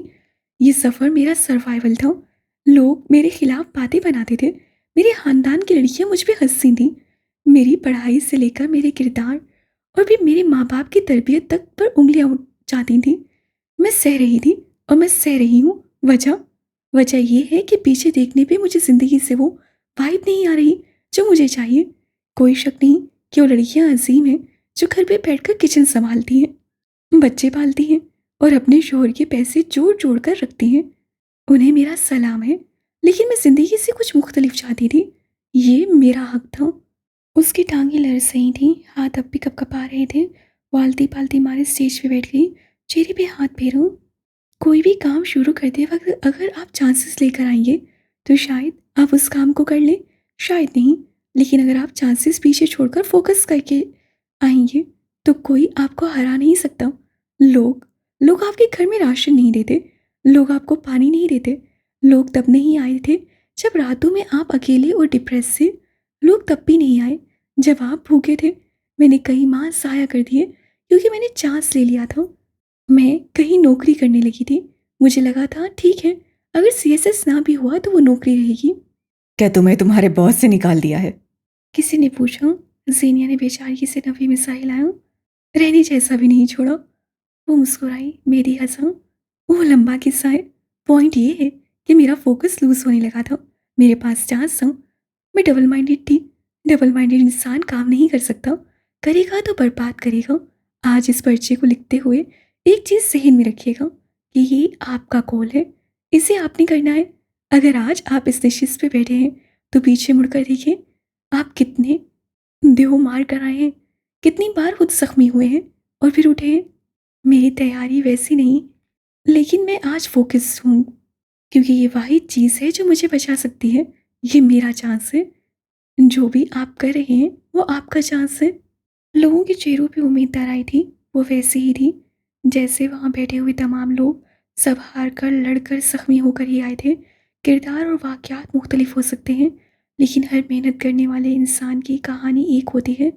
ये सफ़र मेरा सर्वाइवल था। लोग मेरे खिलाफ बातें बनाते थे। मेरे ख़ानदान की लड़कियां मुझ पर हंसती थीं। मेरी पढ़ाई से लेकर मेरे किरदार और भी मेरे माँ बाप की तरबियत तक पर उंगलियां उठ जाती थीं। मैं सह रही थी और मैं सह रही हूँ। वजह वजह यह है कि पीछे देखने पे मुझे ज़िंदगी से वो वाइब नहीं आ रही जो मुझे चाहिए। कोई शक नहीं कि वो लड़कियां अजीम हैं जो घर पे बैठकर किचन संभालती हैं, बच्चे पालती हैं और अपने शोहर के पैसे जोड़ जोड़ कर रखती हैं। उन्हें मेरा सलाम है, लेकिन मैं ज़िंदगी से कुछ मुख्तलिफ चाहती थी। ये मेरा हक था। उसकी टांगें लरस रही थीं, हाथ अब भी कपकपा रहे थे। वो आलती-पालती मारे स्टेज पे बैठ गई। चेहरे पे हाथ फेरा। कोई भी काम शुरू करते वक्त अगर आप चांसेस लेकर आएंगे तो शायद आप उस काम को कर लें, शायद नहीं। लेकिन अगर आप चांसेस पीछे छोड़कर फोकस करके आएंगे तो कोई आपको हरा नहीं सकता। लोग लोग आपके घर में राशन नहीं देते। लोग आपको पानी नहीं देते। लोग तब नहीं आए थे जब रातों में आप अकेले और डिप्रेस थे। लोग तब भी नहीं आए जब आप भूखे थे। मैंने कई माह ज़ाया कर दिए क्योंकि मैंने चांस ले लिया था। मैं कहीं नौकरी करने लगी थी। मुझे लगा था ठीक है, अगर सीएसएस ना भी हुआ तो वो नौकरी रहेगी। क्या तुम्हें तुम्हारे बॉस से निकाल दिया है? किसी ने पूछा। ज़ेनिया ने बेचारी से नफी मिसाइल आया। रहने जैसा भी नहीं छोड़ा। वो मुस्कुराई, मेहदी हंसा। वो लंबा किस्सा है। पॉइंट ये है कि मेरा फोकस लूज होने लगा था। मेरे पास चांस था। मैं डबल माइंडेड थी। डबल माइंडेड इंसान काम नहीं कर सकता। करेगा तो बर्बाद करेगा। आज इस पर्चे को लिखते हुए एक चीज़ जहन में रखिएगा कि ये आपका कॉल है। इसे आपने करना है। अगर आज आप इस नशिश पे बैठे हैं तो पीछे मुड़कर देखिए आप कितने देह मार कर आए हैं, कितनी बार खुद जख्मी हुए हैं और फिर उठे हैं। मेरी तैयारी वैसी नहीं, लेकिन मैं आज फोकस हूँ क्योंकि ये वाहिद चीज़ है जो मुझे बचा सकती है। ये मेरा चांस है। जो भी आप कर रहे हैं वो आपका चांस है। लोगों के चेहरों पे उम्मीददार आई थी। वो वैसी ही थी जैसे वहाँ बैठे हुए तमाम लोग, सब हार कर लड़कर जख्मी होकर ही आए थे। किरदार और वाक़यात मुख्तलिफ हो सकते हैं, लेकिन हर मेहनत करने वाले इंसान की कहानी एक होती है,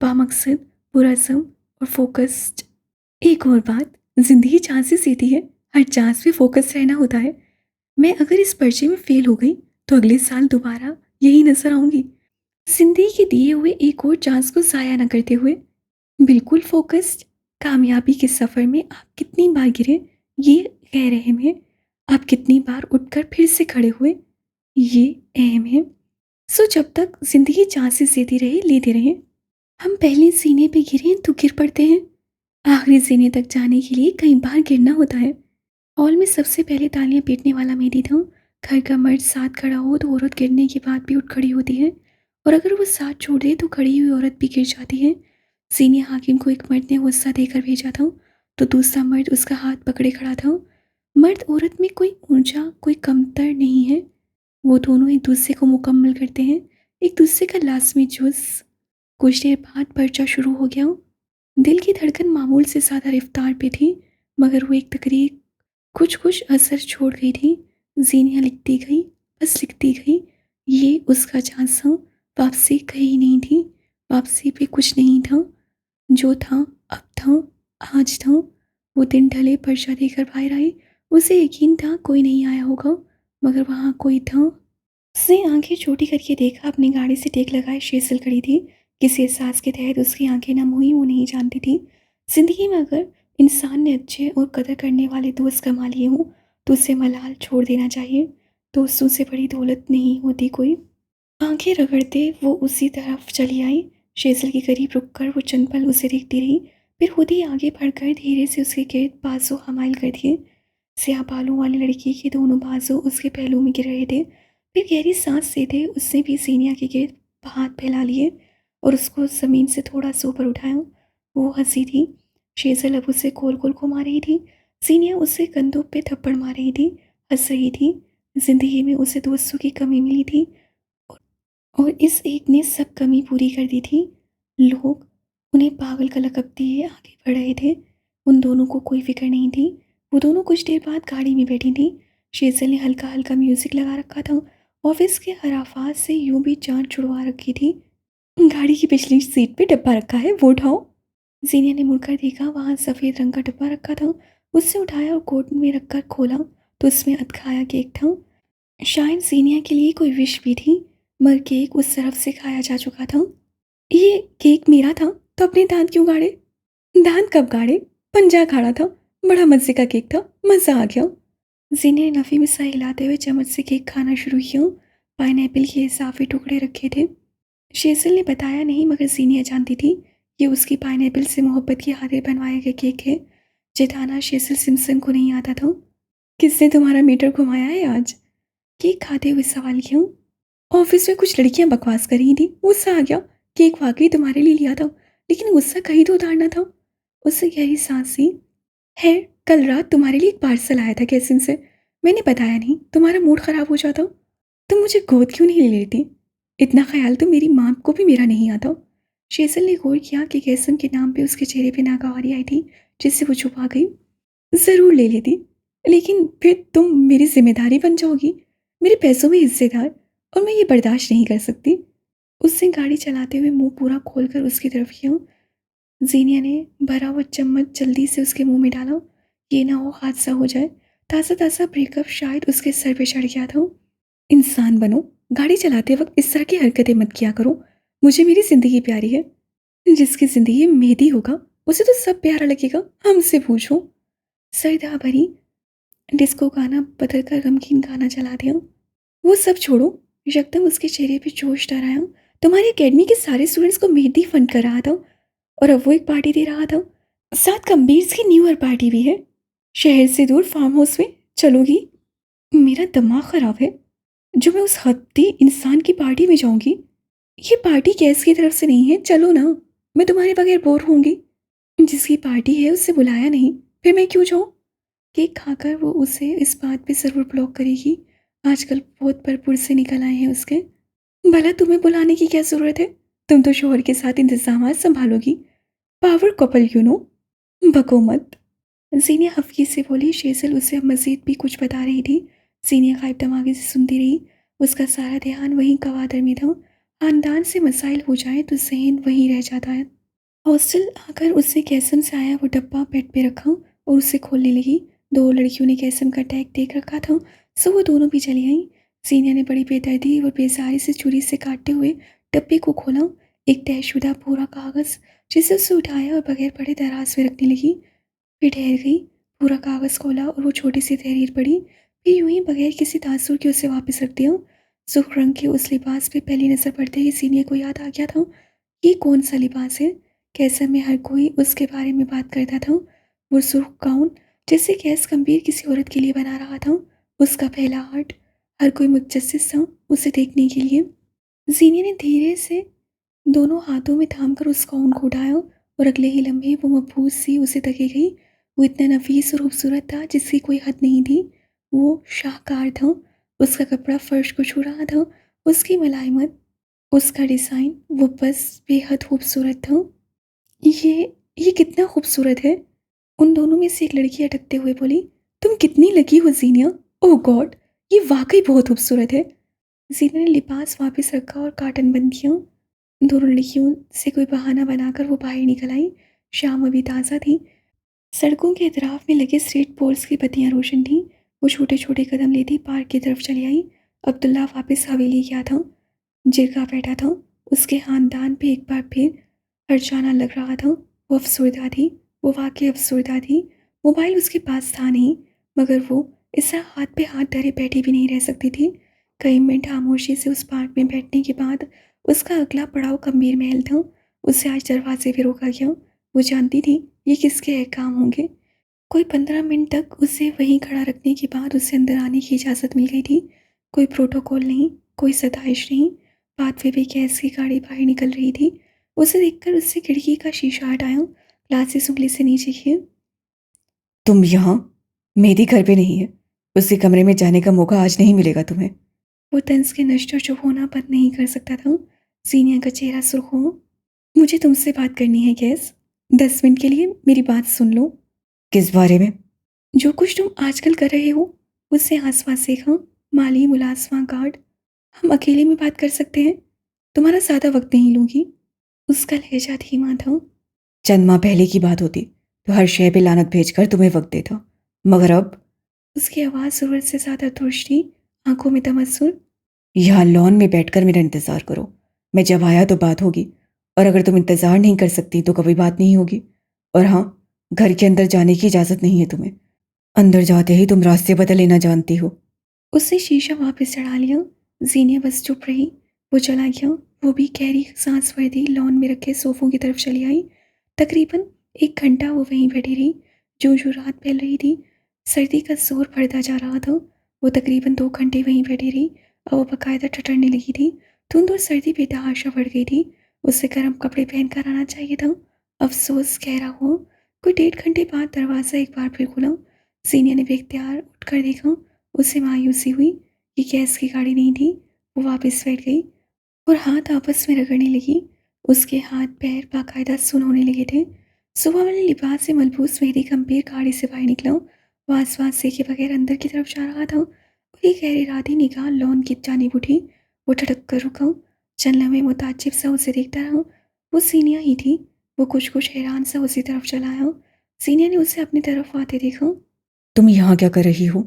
बामकसद, पुरज़्म और फोकस्ड। एक और बात, ज़िंदगी चांसेस देती है। हर चांस पे फोकस रहना होता है। मैं अगर इस पर्चे में फेल हो गई तो अगले साल दोबारा यही नजर आऊंगी। जिंदगी के दिए हुए एक और चांस को ज़ाया न करते हुए बिल्कुल फोकस्ड। कामयाबी के सफ़र में आप कितनी बार गिरे ये गैर अहम है। आप कितनी बार उठकर फिर से खड़े हुए ये अहम है। सो जब तक जिंदगी चांसेस देती रहे लेते रहे। हम पहले सीने पे गिरे तो गिर पड़ते हैं। आखिरी सीने तक जाने के लिए कई बार गिरना होता है। हॉल में सबसे पहले तालियां पीटने वाला मेरी था। घर का मर्द साथ खड़ा हो तो औरत गिरने के बाद भी उठ खड़ी होती है, और अगर वो साथ छोड़ दे तो खड़ी हुई औरत भी गिर जाती है। सीनियर हाकिम को एक मर्द ने गुस्सा देकर भेजा था तो दूसरा मर्द उसका हाथ पकड़े खड़ा था। मर्द औरत में कोई ऊंचा कोई कमतर नहीं है। वो दोनों एक दूसरे को मुकम्मल करते हैं, एक दूसरे का लाजमी जुज। कुछ देर बाद पर्चा शुरू हो गया। दिल की धड़कन मामूल से ज़्यादा रफ्तार पे थी, मगर वो एक तकरीर कुछ कुछ असर छोड़ गई थी। जीनिया लिखती गई, बस लिखती गई। ये उसका चांस था। वापसी कहीं नहीं थी। वापसी पे कुछ नहीं था। जो था अब था, आज था। वो दिन ढले पर्चा देकर बाहर आई। उसे यकीन था कोई नहीं आया होगा, मगर वहाँ कोई था। उसने आंखें छोटी करके देखा। अपनी गाड़ी से टेक लगाए शेसल खड़ी थी। किसी एहसास के तहत उसकी आंखें नम हुई। वो नहीं जानती थी जिंदगी में अगर इंसान ने अच्छे और कदर करने वाले दोस्त कमा लिए हों तो उसे मलाल छोड़ देना चाहिए। दोस्तों से बड़ी दौलत नहीं होती कोई। आंखें रगड़ते वो उसी तरफ चली आई। शेसल के करीब रुककर वो चंद पल उसे देखती रही, फिर खुद ही आगे बढ़कर धीरे से उसके गिर्द बाजू हमाइल कर दिए। स्याह बालों वाली लड़की के दोनों बाजू उसके पहलू में गिर रहे थे। फिर गहरी सांस लेते उसने भी सीनिया के गिर्द हाथ फैला लिए और उसको ज़मीन से थोड़ा सा ऊपर उठाया। वो हंसी थी। शेजल अब उसे गोल गोल घुमा रही थी। सीनिया उसे कंधों पे थप्पड़ मार रही थी, हंस रही थी। जिंदगी में उसे दोस्तों की कमी मिली थी और इस एक ने सब कमी पूरी कर दी थी। लोग उन्हें पागल का लक़ब दिए आगे बढ़ रहे थे। उन दोनों को कोई फिक्र नहीं थी। वो दोनों कुछ देर बाद गाड़ी में बैठी थी। शेजल ने हल्का हल्का म्यूज़िक लगा रखा था। ऑफिस के हराफात से यूं भी जान छुड़वा रखी थी। गाड़ी की पिछली सीट पे डब्बा रखा है, वो उठाओ। जीनिया ने मुड़कर देखा, वहाँ सफ़ेद रंग का डब्बा रखा था। उससे उठाया और कोट में रखकर खोला तो उसमें अधखाया केक था। शायद जीनिया के लिए कोई विश भी थी, मगर केक उस तरफ से खाया जा चुका था। ये केक मेरा था तो अपने दांत क्यों गाड़े? दांत कब गाड़े? पंजा गाड़ा था। बड़ा मज़े का केक था, मज़ा आ गया। जीनिया ने नफ़ी में सर हिलाते हुए चम्मच से केक खाना शुरू किया। पाइनएप्पल के इजाफी टुकड़े रखे थे। शेज़ल ने बताया नहीं, मगर जीनिया जानती थी ये उसकी पाइनएप्पल से मोहब्बत की खातिर बनवाया गया केक है। जिताना शेज़ल सिम्पसन को नहीं आता था। किसने तुम्हारा मीटर घुमाया है आज? केक खाते हुए सवाल किया। ऑफिस में कुछ लड़कियां बकवास कर रही थी, गुस्सा आ गया। केक वाकई तुम्हारे लिए लिया था, लेकिन गुस्सा कहीं तो उतारना था। उससे गहरी सांस ली। है, कल रात तुम्हारे लिए एक पार्सल आया था कैसिम से। मैंने बताया नहीं, तुम्हारा मूड खराब हो जाता। तुम मुझे गोद क्यों नहीं ले लेती? इतना ख्याल तो मेरी माँ को भी मेरा नहीं आता। शेजल ने गौर किया कि कैसिम के नाम पे उसके चेहरे पे नागवारी आई थी, जिससे वो छुपा गई। ज़रूर ले लेती, लेकिन फिर तुम मेरी जिम्मेदारी बन जाओगी, मेरे पैसों में हिस्सेदार, और मैं ये बर्दाश्त नहीं कर सकती। उसने गाड़ी चलाते हुए मुंह पूरा खोलकर उसकी तरफ किया। जीनिया ने भरा हुआ चम्मच जल्दी से उसके मुंह में डाला। ये ना हो हादसा हो जाए। ताज़ा ताज़ा ब्रेकअप शायद उसके सर पे चढ़ गया था। इंसान बनो, गाड़ी चलाते वक्त इस तरह की हरकतें मत किया करो। मुझे मेरी ज़िंदगी प्यारी है। जिसकी ज़िंदगी में मेहदी होगा उसे तो सब प्यारा लगेगा, हमसे पूछो। सरदा भरी डिस्को गाना बदल कर गमगीन गाना चला दिया। वो सब छोड़ो, यकदम उसके चेहरे पे जोश डर आया। तुम्हारी अकेडमी के सारे स्टूडेंट्स को मेहंदी फंड कर रहा था और अब वो एक पार्टी दे रहा था। साथ गंभीर की न्यू ईयर पार्टी भी है। शहर से दूर फार्म हाउस में चलोगी? मेरा दिमाग खराब है जो मैं उस हत्ती इंसान की पार्टी में जाऊंगी। ये पार्टी गैस की तरफ से नहीं है, चलो ना। मैं तुम्हारे बगैर बोर होंगी। जिसकी पार्टी है उससे बुलाया नहीं, फिर मैं क्यों जाऊं? केक खाकर वो उसे इस बात पे ज़रूर ब्लॉक करेगी। आजकल बहुत भरपूर से निकल आए हैं उसके। भला तुम्हें बुलाने की क्या ज़रूरत है? तुम तो शोहर के साथ इंतजाम संभालोगी। Power couple you know. बको मत। जीनिया हल्की से बोली। शेजल उसे अब मजीद भी कुछ बता रही थी। जीनिया गायब दमागे से सुनती रही। उसका सारा ध्यान वहीं कवादर में था। खानदान से मसाइल हो जाए तो जहन वहीं रह जाता है। हॉस्टल आकर उसने कैसम से आया वो डब्बा बेड पे रखा और उसे खोलने लगी। दो लड़कियों ने कैसम का टैग देख रखा था, सो वो दोनों भी चली आईं। सीनिया ने बड़ी बेदर्दी और बेजारी से छुरी से काटते हुए डब्बे को खोला। एक तयशुदा पूरा कागज़ जिसे उसे उठाया और बगैर पढ़े दराज में रखने लगी। फिर ठहर गई। पूरा कागज़ खोला और वो छोटी सी तहरीर पढ़ी। फिर यूं ही बगैर किसी तासुर के उसे वापस रख दिया। सुर्ख रंग के उस लिबास पे पहली नज़र पड़ते ही सीनिया को याद आ गया था, ये कौन सा लिबास है? कैसम में हर कोई उसके बारे में बात करता था। वो सुर्ख गाउन जैसे कैस गंभीर किसी औरत के लिए बना रहा था। उसका पहला आर्ट, हर कोई मुतजस्सिस था उसे देखने के लिए। जीनिया ने धीरे से दोनों हाथों में थामकर उस गाउन को उठाया और अगले ही लम्हे वो मबहूस सी उसे तके गई। वो इतना नफीस और खूबसूरत था जिसकी कोई हद नहीं थी। वो शाहकार था। उसका कपड़ा फर्श को छू रहा था। उसकी मलाइमत, उसका डिज़ाइन, वो बस बेहद खूबसूरत था। ये कितना खूबसूरत है। उन दोनों में से एक लड़की अटकते हुए बोली, तुम कितनी लकी हो जीनिया। ओह गॉड, ये वाकई बहुत खूबसूरत है। जीनिया ने लिबास वापस रखा और कार्टन बंद किया। दोनों लड़कियों से कोई बहाना बनाकर वो बाहर निकल आई। शाम अभी ताज़ा थी। सड़कों के अतराफ में लगे स्ट्रीट पोल्स की बत्तियां रोशन थीं। वो छोटे छोटे कदम लेती पार्क की तरफ चली आई। अब्दुल्ला वापस हवेली गया था, जिरगा बैठा था। उसके खानदान पे एक बार फिर हर्जाना लग रहा था। वो अफसरदा थी, वो वाकई अफसरदा थी। मोबाइल उसके पास था नहीं, मगर वो इससे हाथ पे हाथ धरे बैठी भी नहीं रह सकती थी। कई मिनट खामोशी से उस पार्क में बैठने के बाद उसका अगला पड़ाव गंभीर महल था। उसे आज दरवाजे पे रोका गया। वो जानती थी ये किसके काम होंगे। कोई 15 मिनट तक उसे वहीं खड़ा रखने के बाद उसे अंदर आने की इजाज़त मिल गई थी। कोई प्रोटोकॉल नहीं, कोई सताइश नहीं। पाथवे पे गैस की गाड़ी बाहर निकल रही थी। उसे देखकर उससे खिड़की का शीशा हटाया, ग्लासेस उंगली से नीचे किए। तुम यहाँ? मेरी घर पे नहीं है। उसी कमरे में जाने का मौका आज नहीं मिलेगा तुम्हें। वो तंज के नश्तर चुप होना बंद नहीं कर सकता था। सीनिया का चेहरा सुर्ख हो। मुझे तुमसे बात करनी है गैस। 10 मिनट के लिए मेरी बात सुन लो। किस बारे में? जो कुछ तुम आजकल कर रहे हो उससे आसपास सीखा। माली, मुलाजमा, गार्ड। हम अकेले में बात कर सकते हैं। तुम्हारा ज़्यादा वक्त नहीं लूँगी। उसका लहजा धीमा था। चंद माह पहले की बात होती तो हर शय पे लानत भेजकर तुम्हें वक्त देता, मगर अब? उसकी आवाज़ ज़रूरत से ज़्यादा तुर्श थी, आंखों में तमस्सुर। यहाँ लॉन में बैठकर मेरा इंतज़ार करो। मैं जब आया तो बात होगी, और अगर तुम इंतज़ार नहीं कर सकती तो कभी बात नहीं होगी। और हाँ, घर के अंदर जाने की इजाज़त नहीं है तुम्हें। अंदर जाते ही तुम रास्ते बदल लेना जानती हो। उसने शीशा वापस चढ़ा लिया। जीनिया बस चुप रही। वो चला गया। वो भी गहरी सांस भरती लॉन में रखे सोफों की तरफ चली आई। तकरीबन 1 घंटा वो वहीं बैठी रही। जो जो रात फैल रही थी, सर्दी का जोर बढ़ता जा रहा था। वो तकरीबन 2 घंटे वहीं बैठी रही। अब वो बाकायदा ठठरने लगी थी। धुंध और सर्दी बेतहाशा बढ़ गई थी। उसे गर्म कपड़े पहन कर आना चाहिए था। अफसोस गहरा हुआ। कोई 1.5 घंटे बाद दरवाज़ा एक बार फिर खुला। सीनिया ने बेख्तियार उठकर देखा। उसे मायूसी हुई कि गैस की गाड़ी नहीं थी। वो वापस बैठ गई और हाथ आपस में रगड़ने लगी। उसके हाथ पैर बाकायदा सुन होने लगे थे। सुबह वाले लिबास से मलबूस मेहदी गंभीर गाड़ी से बाहर निकला। वो आसपास से के बगैर अंदर की तरफ जा रहा था और एक गहरी राधी निगाह लॉन की जानिब उठी। वो ठटक कर रुका। चंद लम्हे मुताज्जिब सा उसे देखता रहा। वो सीनिया ही थी। वो कुछ कुछ हैरान सा उसी तरफ चला आया। सीनिया ने उसे अपनी तरफ आते देखा। तुम यहाँ क्या कर रही हो?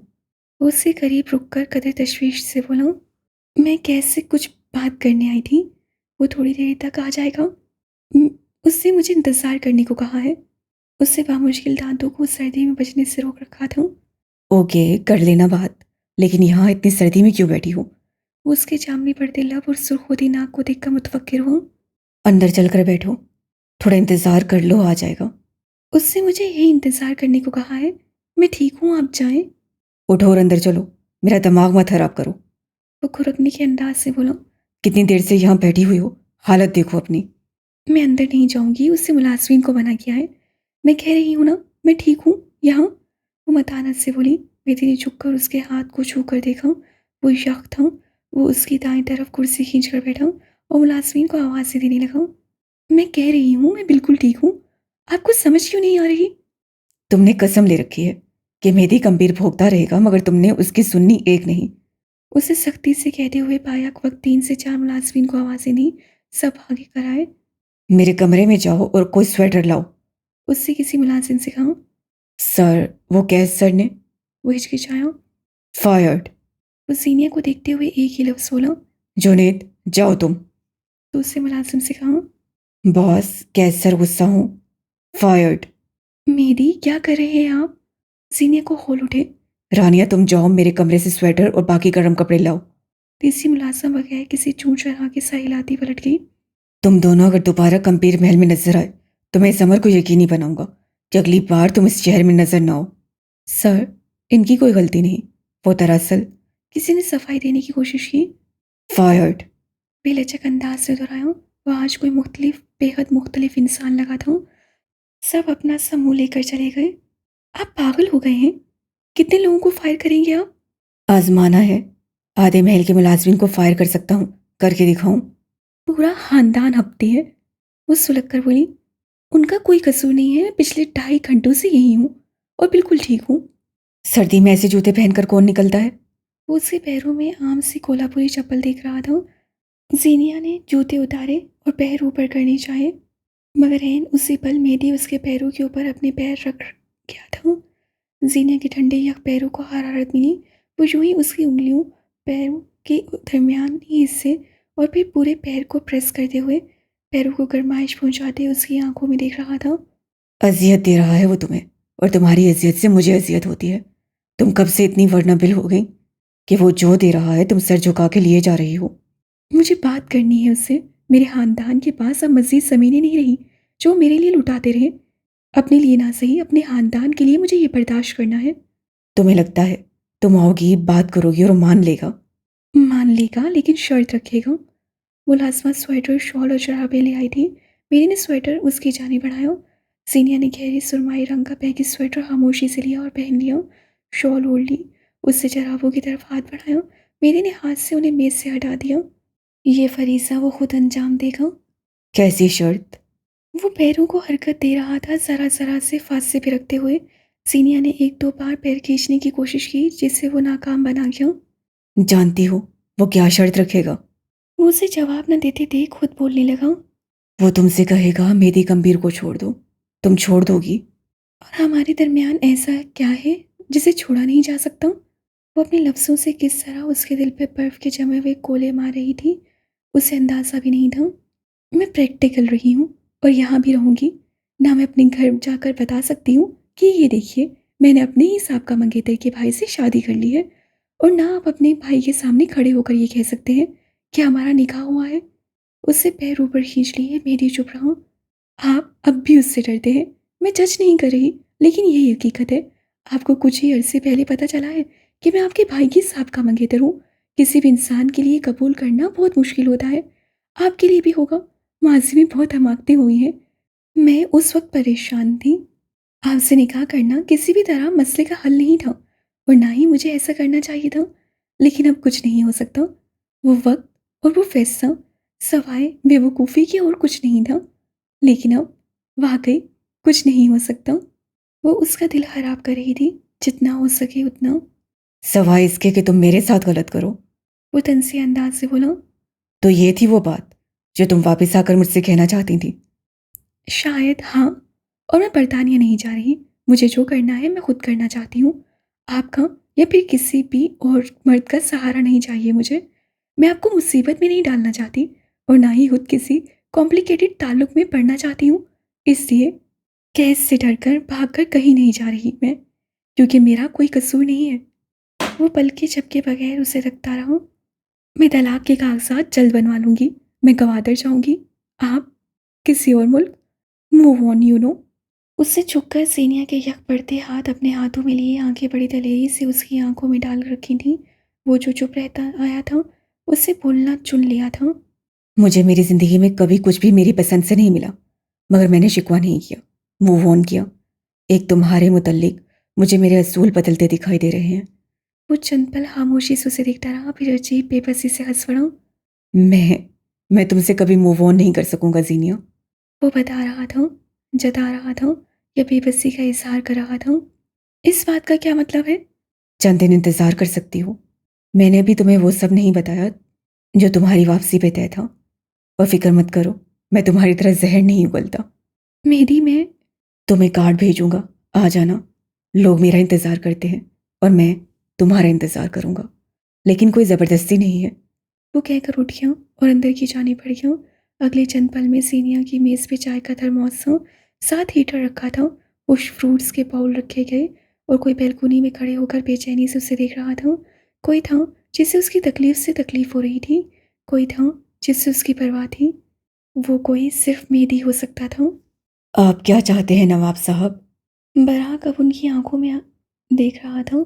वो उससे करीब रुककर कदर तशवीश से बोला, मैं कैसे कुछ बात करने आई थी। वो थोड़ी देर तक आ जाएगा। "उम, उससे मुझे इंतज़ार करने को कहा है। उससे बामुश्किल दांतों को सर्दी में बचने से रोक रखा था। ओके, कर लेना बात, लेकिन यहाँ इतनी सर्दी में क्यों बैठी हो? वो उसके जामनी पड़ते लब और सुरखोती नाक को देखकर मुतफक्किर हुआ। अंदर चलकर बैठो, थोड़ा इंतज़ार कर लो, आ जाएगा। उससे मुझे यही इंतज़ार करने को कहा है। मैं ठीक हूँ, आप जाएं। उठो और अंदर चलो, मेरा दिमाग मत खराब करो। वो खुरकने के अंदाज से बोला। कितनी देर से यहाँ बैठी हुई हो, हालत देखो अपनी। मैं अंदर नहीं जाऊंगी, उससे मुलाजमीन को मना किया है। मैं कह रही हूँ ना, मैं ठीक हूँ यहाँ। वो मतानत से बोली। बेटी ने झुककर उसके हाथ को छू कर देखा। वो यख था। वो उसकी दाएं तरफ कुर्सी खींच कर बैठा और मुलाजमीन को आवाज़ देने लगा। मैं कह रही हूँ मैं बिल्कुल ठीक हूँ। आपको समझ क्यों नहीं आ रही? तुमने कसम ले रखी है कि मेहदी गंभीर भोगता रहेगा, मगर तुमने उसकी सुननी एक नहीं। उसे सख्ती से कहते हुए बायक वक्त 3 से 4 मुलाजमीन को आवाज़ें दी। सब आगे कराए। मेरे कमरे में जाओ और कोई स्वेटर लाओ। उससे किसी मुलाजिम से कहा। सर, वो कैस सर ने। वो हिचकिचाया। फायर्ड। वो सीनियर को देखते हुए एक ही लफ्ज़ बोला। जुनेद, जाओ तुम। तो उससे मुलाजिम से कहा। बॉस, कैस सर गुस्सा हूँ। फायर्ड। मेहदी, क्या कर रहे हैं आप? सीनियर को खोल उठे। रानिया, तुम जाओ, मेरे कमरे से स्वेटर और बाकी गर्म कपड़े लाओ। तीसरी मुलाजिम बगैर किसी चूं चढ़ा के सही लाती पलट गई। तुम दोनों अगर दोबारा कंपीर महल में नजर आए तो मैं इस अमर को यकीनी बनाऊंगा कि अगली बार तुम इस शहर में नजर ना आओ। सर, इनकी कोई गलती नहीं, वो दरअसल। किसी ने सफाई देने की कोशिश की। फायर्ड। बेलचक अंदाज से दोहराया। वह आज कोई मुख्तलिफ, बेहद मुख्तलिफ इंसान लगा था। सब अपना समूह लेकर चले गए। आप पागल हो गए हैं? कितने लोगों को फायर करेंगे आप? आजमाना है, आधे महल के मुलाजमिन को फायर कर सकता हूँ, करके दिखाऊं। पूरा खानदान हफ्ते है। वो सुलग कर बोली। उनका कोई कसूर नहीं है, मैं पिछले 2.5 घंटों से यही हूँ और बिल्कुल ठीक हूँ। सर्दी में ऐसे जूते पहनकर कौन निकलता है? वो उसके पैरों में आम सी कोल्हापुरी चप्पल देख रहा था। जीनिया ने जूते उतारे और पैर ऊपर करने चाहे, मगर एन उसी पल मेहदी उसके पैरों के ऊपर अपने पैर रख गया था। जीनिया के ठंडे यख पैरों को हरारत मिली। वो यूं ही उसकी उंगलियों पैरों के दरमियानी हिस्से और फिर पूरे पैर को प्रेस करते हुए, पैरों को गर्माइश पहुंचाते उसकी आंखों में देख रहा था। अजियत दे रहा है वो तुम्हें, और तुम्हारी अजियत से मुझे अजियत होती है। तुम कब से इतनी वर्नाबिल हो गई कि वो जो दे रहा है तुम सर झुका के लिए जा रही हो? मुझे बात करनी है उससे। मेरे खानदान के पास अब मजीद ज़मीनें नहीं रही जो मेरे लिए लुटाते रहे। अपने लिए ना सही, अपने खानदान के लिए मुझे ये बर्दाश्त करना है। तुम्हें लगता है तुम आओगी, बात करोगी और वो मान लेगा? मान लेगा, लेकिन शर्त रखेगा। वो लाजमा स्वेटर, शॉल और शराबें ले आई थी। मेरी ने स्वेटर उसकी जाने बढ़ाया। सीनिया ने गहरी सुरमाई रंग का पैकी स्वेटर खामोशी से लिया और पहन लिया। शॉल ओढ़ ली। उससे जराबों की तरफ हाथ बढ़ाया। मेरी ने हाथ से उन्हें मेज से हटा दिया। ये फरीजा वो खुद अंजाम देगा। कैसी शर्त? वो पैरों को हरकत दे रहा था, जरा जरा से फांसे पे रखते हुए। सीनिया ने 1-2 बार पैर खींचने की कोशिश की, जिससे वो नाकाम बना गया। जानती हो वो क्या शर्त रखेगा? वो उसे जवाब न देते देख खुद बोलने लगा। वो तुमसे कहेगा मेरी गंभीर को छोड़ दो, तुम छोड़ दोगी? और हमारे दरमियान ऐसा क्या है जिसे छोड़ा नहीं जा सकता? वो अपने लफ्ज़ों से किस तरह उसके दिल पे बर्फ़ के जमे हुए कोले मार रही थी, उसे अंदाज़ा भी नहीं था। मैं प्रैक्टिकल रही हूँ और यहाँ भी रहूँगी। ना मैं अपने घर जाकर बता सकती हूँ कि ये देखिए, मैंने अपने ही साहब मंगेतर के भाई से शादी कर ली है, और ना आप अपने भाई के सामने खड़े होकर ये कह सकते हैं कि हमारा निकाह हुआ है। उससे पैर ऊपर खींच लिए। मेरी चुप रहा। आप अब भी उससे डरते हैं। मैं जज नहीं कर रही, लेकिन यही हकीकत है। आपको कुछ ही अरसे पहले पता चला है कि मैं आपके भाई की साहब मंगेतर हूँ। किसी भी इंसान के लिए कबूल करना बहुत मुश्किल होता है। आपके लिए भी होगा। माजी में बहुत हमाकतें हुई हैं। मैं उस वक्त परेशान थी। आपसे निकाह करना किसी भी तरह मसले का हल नहीं था, और ना ही मुझे ऐसा करना चाहिए था। लेकिन अब कुछ नहीं हो सकता। वो वक्त और वो फैसला सवाए बेवकूफ़ी के और कुछ नहीं था। लेकिन अब वाकई कुछ नहीं हो सकता। वो उसका दिल खराब कर रही थी, जितना हो सके उतना। सवाए इसके कि तुम मेरे साथ गलत करो। वो तनसे अंदाज से बोला। तो ये थी वो बात जो तुम वापस आकर मुझसे कहना चाहती थी? शायद हाँ। और मैं बरतानिया नहीं जा रही। मुझे जो करना है मैं खुद करना चाहती हूँ। आपका या फिर किसी भी और मर्द का सहारा नहीं चाहिए मुझे। मैं आपको मुसीबत में नहीं डालना चाहती, और ना ही खुद किसी कॉम्प्लिकेटेड ताल्लुक में पड़ना चाहती हूँ। इसलिए गैस से डरकर भागकर कहीं नहीं जा रही मैं, क्योंकि मेरा कोई कसूर नहीं है। वो पलकें झपके बगैर उसे रखता रहा। मैं तलाक के कागजात जल्द बनवा लूंगी। मैं गवादर जाऊंगी। आप किसी और मुल्क। Move on you know. उससे झुककर सीनिया के यख पड़ते हाथ अपने हाथों में लिए आंखें बड़ी दलेरी से उसकी आंखों में डाल रखी थी। वो जो चुप रहता आया था उससे बोलना चुन लिया था। मुझे मेरी ज़िंदगी में कभी कुछ भी मेरी पसंद से नहीं मिला, मगर मैंने शिकवा नहीं किया, मूव ऑन किया। एक तुम्हारे मुतल्लिक मुझे मेरे असूल बदलते दिखाई दे रहे हैं। वो चंद पल खामोशी से उसे देखता रहा, फिर अजीब बेबसी से हंस पड़ा। मैं तुमसे कभी मूव ऑन नहीं कर सकूंगा जीनिया। वो बता रहा था, जता रहा था, या बेबसी का इजहार कर रहा था। इस बात का क्या मतलब है? चंद दिन इंतज़ार कर सकती हो। मैंने भी तुम्हें वो सब नहीं बताया जो तुम्हारी वापसी पे तय था। और फिक्र मत करो, मैं तुम्हारी तरह जहर नहीं उगलता। मेहदी, मैं तुम्हें कार्ड भेजूंगा, आ जाना। लोग मेरा इंतज़ार करते हैं और मैं तुम्हारा इंतज़ार करूंगा, लेकिन कोई ज़बरदस्ती नहीं है। वो कहकर उठ गया और अंदर की जाने पड़ गया। अगले चंद पल में सीनिया की मेज़ पे चाय का थर्मोस था, साथ हीटर रखा था, कुछ फ्रूट्स के बाउल रखे गए, और कोई बैल्कनी में खड़े होकर बेचैनी से उसे देख रहा था। कोई था जिसे उसकी तकलीफ से तकलीफ हो रही थी, कोई था जिससे उसकी परवाह थी। वो कोई सिर्फ मेहदी हो सकता था। आप क्या चाहते हैं नवाब साहब? बराक अब उनकी आंखों में देख रहा था।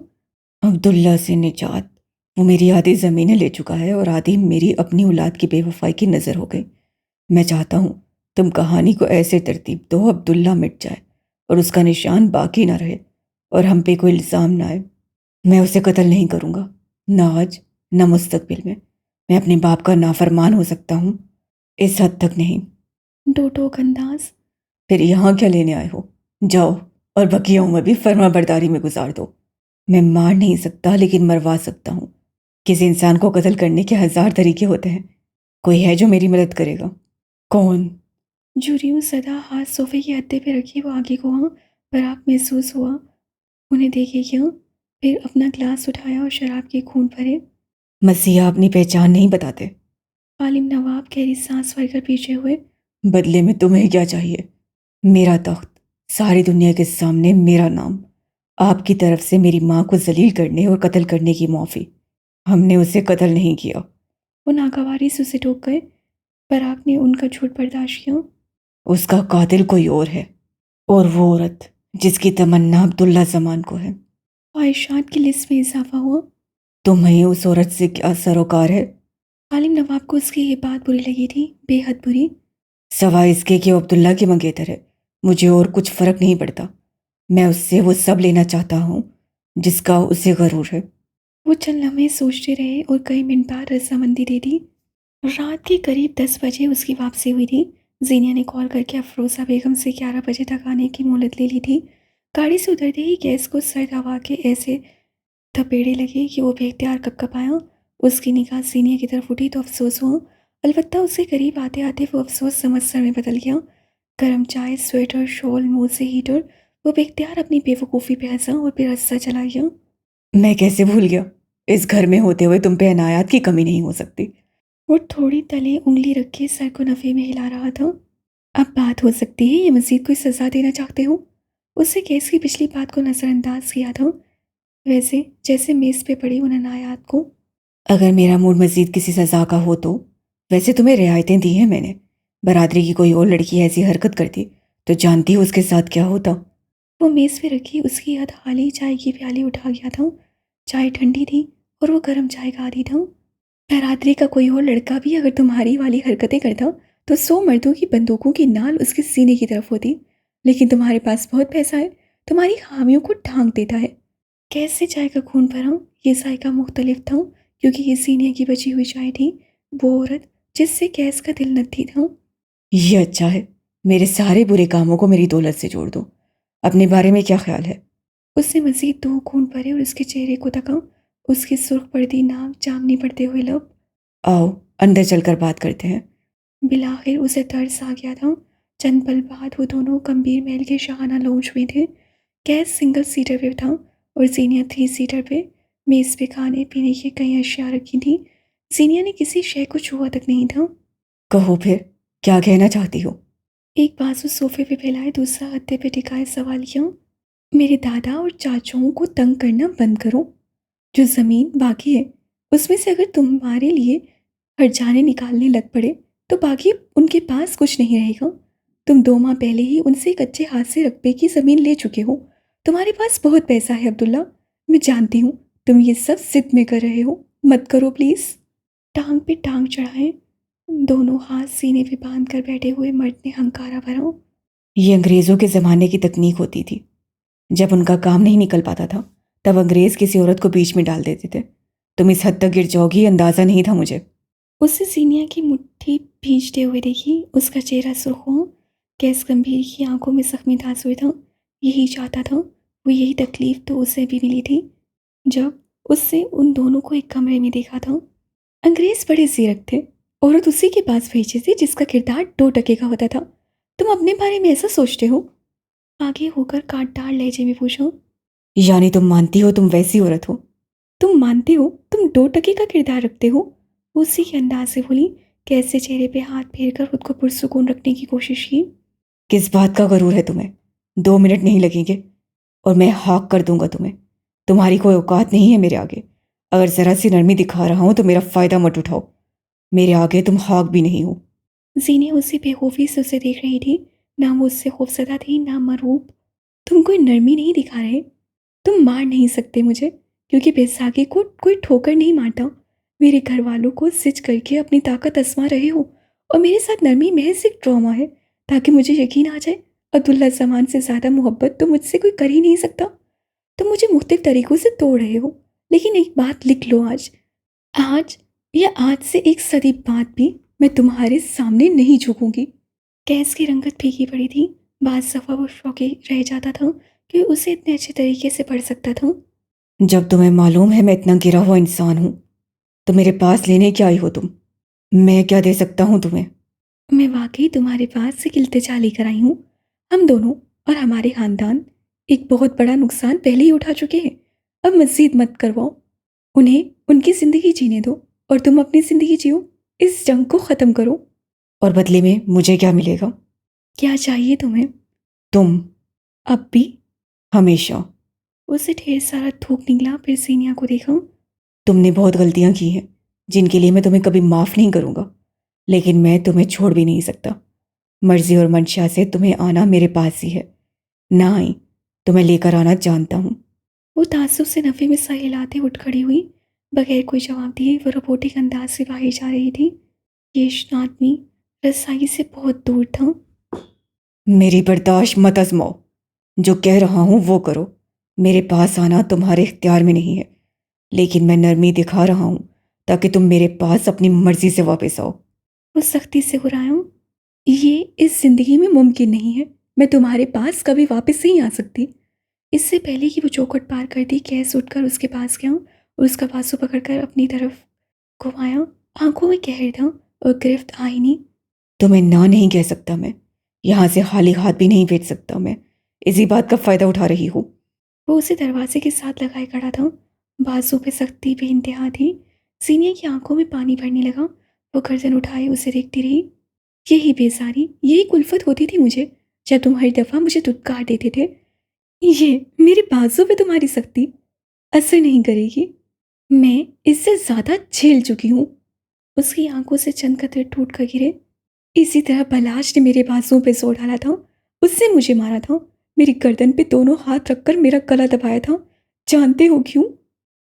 अब्दुल्ला से निजात। वो मेरी आधी ज़मीनें ले चुका है और आधी मेरी अपनी औलाद की बेवफाई की नज़र हो गई। मैं चाहता हूँ तुम कहानी को ऐसे तरतीब दो अब्दुल्ला मिट जाए और उसका निशान बाकी ना रहे और हम पे कोई इल्ज़ाम ना आए। मैं उसे कत्ल नहीं करूँगा, ना आज ना मुस्तकबिल में। मैं अपने बाप का नाफरमान हो सकता हूँ, इस हद तक नहीं। दो टोक अंदाज। फिर यहाँ क्या लेने आए हो? जाओ और बकिया उम्र भी फर्मा बरदारी में गुजार दो। मैं मार नहीं सकता लेकिन मरवा सकता हूँ। किसी इंसान को कत्ल करने के 1000 तरीके होते हैं। कोई है जो मेरी मदद करेगा? कौन? झुर्रियों सदा हाथ सोफे के अद्दे पे रखी वो आगे को वहाँ बराक महसूस हुआ। उन्हें देखे क्यों? फिर अपना ग्लास उठाया और शराब के खून भरे। मसीहा अपनी पहचान नहीं बताते। आलिम नवाब गहरी सांस भरकर पीछे हुए। बदले में तुम्हें क्या चाहिए? मेरा तख्त, सारी दुनिया के सामने मेरा नाम, आपकी तरफ से मेरी माँ को जलील करने और कत्ल करने की माफ़ी। हमने उसे कत्ल नहीं किया। वो नागवारी से उसे टोक गए। बराक ने उनका झूठ बर्दाश्त किया। उसका कातिल कोई और है, और वो औरत जिसकी तमन्ना अब्दुल्ला जमान को है। ख्वाहिशात की लिस्ट में इजाफा हुआ। तुम्हें उस औरत से क्या सरोकार है? आलिम नवाब को उसकी ये बात बुरी लगी थी, बेहद बुरी। सवाए इसके कि वो अब्दुल्ला की मंगेतर है, मुझे और कुछ फ़र्क नहीं पड़ता। मैं उससे वो सब लेना चाहता हूँ जिसका उसे गरूर है। वो चंद लम्हे सोचते रहे और कई मिनट बाद रजामंदी दे दी। रात के करीब 10 बजे उसकी वापसी हुई थी। जीनिया ने कॉल करके अफरोज़ा बेगम से 11 बजे तक आने की मोहलत ले ली थी। गाड़ी से उतरते ही गैस को सर्द हवा के ऐसे थपेड़े लगे कि वो बेख्तियार कपकपाया। उसकी निगाह सीनिया की तरफ उठी तो अफसोस हुआ। अलबत्ता उसके करीब आते आते वो अफसोस समझ में बदल गया। गर्म चाय, स्वेटर, शॉल, मुँह से हीटर। वो बेख्तियार अपनी बेवकूफ़ी पे हंसा और फिर हंसता चला गया। मैं कैसे भूल गया? इस घर में होते हुए तुम पे अनायात की कमी नहीं हो सकती। वो थोड़ी तले उंगली रखे सर को नफ़े में हिला रहा था। अब बात हो सकती है ये मज़ीद कोई सज़ा देना चाहते हो? उससे केस की पिछली बात को नज़रअंदाज किया था, वैसे जैसे मेज़ पे पड़ी उन अनायात को। अगर मेरा मूड मज़ीद किसी सज़ा का हो तो? वैसे तुम्हें रियायतें दी हैं मैंने। बरादरी की कोई और लड़की ऐसी हरकत करती तो जानती हो उसके साथ क्या होता। वो मेज़ पे रखी उसकी हद हाली चाय की प्याली उठा गया था। चाय ठंडी थी और वो गर्म चाय का आदी था। बरादरी का कोई और लड़का भी अगर तुम्हारी वाली हरकतें करता तो 100 मर्दों की बंदूकों की नाल उसके सीने की तरफ होती। लेकिन तुम्हारे पास बहुत पैसा है, तुम्हारी खामियों को ढांक देता है। कैसे चाय का खून भरा, ये जायका मुख्तलिफ था, क्योंकि ये सीने की बची हुई चाय थी। वो औरत जिससे कैस का दिल नत्थी था। ये अच्छा है, मेरे सारे बुरे कामों को मेरी दौलत से जोड़ दो। अपने बारे में क्या ख्याल है? उसने मजीद 2 खून भरे और उसके चेहरे को तका। उसकी सुर्ख पड़ती नाक, जामनी पड़ते हुए लब। आओ अंदर चलकर बात करते हैं। बिलाखिर उसे तरस आ गया था। चंद पल बाद वो दोनों गंभीर महल के शाहाना लॉन्ज में थे। कैस सिंगल सीटर पे था और जीनिया 3 सीटर पे। मेज़ पे खाने पीने की कई अशिया रखी थी। जीनिया ने किसी शय को छुआ तक नहीं था। कहो फिर, क्या कहना चाहती हो? एक बाजू सोफे पे फैलाए, दूसरा गद्दे पे टिकाए सवाल किया। मेरे दादा और चाचाओं को तंग करना बंद करो। जो ज़मीन बाकी है उसमें से अगर तुम्हारे लिए हर्जाने निकालने लग पड़े तो बाकी उनके पास कुछ नहीं रहेगा। तुम 2 माह पहले ही उनसे एक अच्छे हाथ से रकबे की ज़मीन ले चुके हो। तुम्हारे पास बहुत पैसा है अब्दुल्ला। मैं जानती हूँ तुम ये सब जिद में कर रहे हो, मत करो प्लीज़। टांग पे टांग चढ़ाए, दोनों हाथ सीने पे बांध कर बैठे हुए मर्द ने हंकारा भरा। ये अंग्रेज़ों के ज़माने की तकनीक होती थी। जब उनका काम नहीं निकल पाता था तब अंग्रेज़ किसी औरत को बीच में डाल देते थे। तुम इस हद तक गिर जाओगी अंदाज़ा नहीं था मुझे। उसे सीनिया की मुट्ठी भींचते हुए देखी। उसका चेहरा सुर्ख हुआ। कैस गंभीर की आंखों में जख्मी तासुर था। यही चाहता था वो, यही तकलीफ तो उसे भी मिली थी जब उससे उन दोनों को एक कमरे में देखा था। अंग्रेज बड़े जीरक थे। औरत उसी के पास भेजी थी जिसका किरदार 2 टके का होता था। तुम अपने बारे में ऐसा सोचते हो? आगे होकर कांटदार लहजे में पूछा। यानी तुम मानती हो तुम वैसी औरत हो? तुम मानते हो तुम 2 टके का किरदार रखते हो? उसी के अंदाज से बोली। कैसे चेहरे पे हाथ फेर कर खुद को पुरसुकून रखने की कोशिश की। किस बात का गरूर है तुम्हें? 2 मिनट नहीं लगेंगे और मैं हाँक कर दूंगा तुम्हें। तुम्हारी कोई औकात नहीं है मेरे आगे। अगर ज़रा सी नरमी दिखा रहा हूं तो मेरा फ़ायदा मत उठाओ। मेरे आगे तुम हाँक भी नहीं हो। जीने उसी बेखौफी से उसे देख रही थी। ना वो उससे खौफजदा थी ना मरूब। तुम कोई नरमी नहीं दिखा रहे। तुम मार नहीं सकते मुझे, क्योंकि बैसाखी को कोई ठोकर नहीं मारता। मेरे घर वालों को सिच करके अपनी ताकत आजमा रहे हो और मेरे साथ नरमी महज एक ट्रॉमा है, ताकि मुझे यकीन आ जाए अब्दुल्ला जमान से ज़्यादा मोहब्बत तो मुझसे कोई कर ही नहीं सकता। तुम मुझे मुख्तलिफ तरीक़ों से तोड़ रहे हो, लेकिन एक बात लिख लो। आज आज या आज से 1 सदी बाद भी मैं तुम्हारे सामने नहीं झुकूंगी। कैस की रंगत फीकी पड़ी थी। बाज दफ़ा वो शौकी रह जाता था कि उसे इतने अच्छे तरीके से पढ़ सकता था। जब तुम्हें मालूम है मैं इतना गिरा हुआ इंसान हूं तो मेरे पास लेने क्या आई हो तुम? मैं क्या दे सकता हूं तुम्हें? मैं वाकई तुम्हारे पास से इल्तिजा लेकर आई हूँ। हम दोनों और हमारे खानदान एक बहुत बड़ा नुकसान पहले ही उठा चुके हैं। अब मज़ीद मत करवाओ। उन्हें उनकी ज़िंदगी जीने दो और तुम अपनी ज़िंदगी जियो। इस जंग को ख़त्म करो। और बदले में मुझे क्या मिलेगा? क्या चाहिए तुम्हें? तुम। अब भी? हमेशा। उसे ढेर सारा थूक निकला। फिर सीनिया को देखा। तुमने बहुत गलतियां की हैं जिनके लिए मैं तुम्हें कभी माफ़ नहीं करूंगा, लेकिन मैं तुम्हें छोड़ भी नहीं सकता। मर्जी और मंशा से तुम्हें आना मेरे पास ही है। ना आई तुम्हें लेकर आना जानता हूँ। वो ताज्जुब से नफ़े में सर हिलाते उठ खड़ी हुई। बगैर कोई जवाब दिए वो रोबोटिक अंदाज से बाहर जा रही थी। ये आदमी रसाई से बहुत दूर था। मेरी बर्दाश्त मत आजमाओ। जो कह रहा हूँ वो करो। मेरे पास आना तुम्हारे इख्तियार में नहीं है, लेकिन मैं नरमी दिखा रहा हूँ ताकि तुम मेरे पास अपनी मर्जी से वापस आओ। वो सख्ती से घुराया। ये इस जिंदगी में मुमकिन नहीं है। मैं तुम्हारे पास कभी वापस नहीं आ सकती। इससे पहले कि वो चौखट पार कर दी, कैस उठकर उसके पास गया और उसका बाजू पकड़कर अपनी तरफ घुमाया। आंखों में कहर था और गिरफ्त आईनी। तुम्हें ना नहीं कह सकता मैं। यहाँ से खाली हाथ भी नहीं भेज सकता मैं। इसी बात का फ़ायदा उठा रही हूँ। वो उसे दरवाजे के साथ लगाए खड़ा था। बाजू पे सख्ती बेइंतहा थी। सीनिया की आंखों में पानी भरने लगा। वो गर्दन उठाए उसे देखती रही। यही बेजारी, यही कुल्फत होती थी मुझे जब तुम हर दफ़ा मुझे धुतकार देते थे। ये मेरे बाजू पे तुम्हारी सख्ती असर नहीं करेगी। मैं इससे ज़्यादा झेल चुकी हूँ। उसकी आंखों से चंद कतरे टूट कर गिरे। इसी तरह बलाश ने मेरे बाजुओं पे जोर डाला था। उससे मुझे मारा था। मेरी गर्दन पे दोनों हाथ रखकर मेरा गला दबाया था। जानते हो क्यों?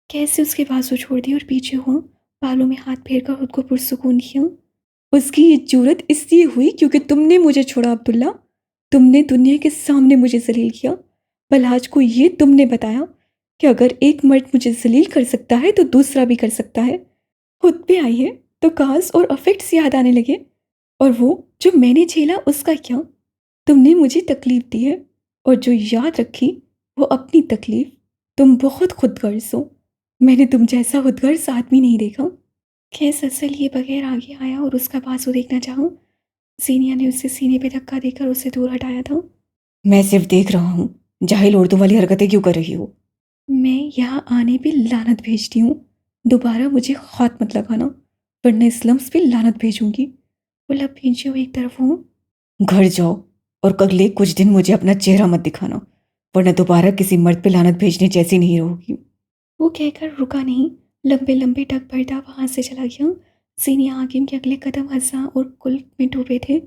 कैसे उसके बाजू छोड़ दिए और पीछे हुआ। बालों में हाथ फेर कर खुद को पुरसुकून किया। उसकी ये जरूरत इसलिए हुई क्योंकि तुमने मुझे छोड़ा अब्दुल्ला। तुमने दुनिया के सामने मुझे जलील किया। बलाज को ये तुमने बताया कि अगर एक मर्द मुझे जलील कर सकता है तो दूसरा भी कर सकता है। खुद पे आई है तो काज और अफेक्ट्स याद आने लगे। और वो जो मैंने झेला उसका क्या? तुमने मुझे तकलीफ दी है और जो याद रखी वो अपनी तकलीफ। तुम बहुत खुदगर्ज हो। मैंने तुम जैसा खुदगर्ज आदमी नहीं देखा। खैस असल ये बगैर आगे आया और उसका बाजू देखना चाहा। सीनिया ने उसे सीने पे धक्का देकर उसे दूर हटाया था। मैं सिर्फ देख रहा हूँ। जाहिल औरतों वाली हरकतें क्यों कर रही हो? मैं यहाँ आने पे लानत भेजती हूँ। दोबारा मुझे हाथ मत लगाना, वरना इस लम्स पे लानत भेजूंगी। वो लब खींचे हुए एक तरफ हूँ। घर जाओ और अगले कुछ दिन मुझे अपना चेहरा मत दिखाना, वरना दोबारा किसी मर्द पे लानत भेजने जैसी नहीं रहोगी। वो कहकर रुका नहीं, लंबे लंबे टक भरता वहां से चला गया। सीनिया हाकिम के अगले कदम हंसा और कुल्फ में डूबे थे।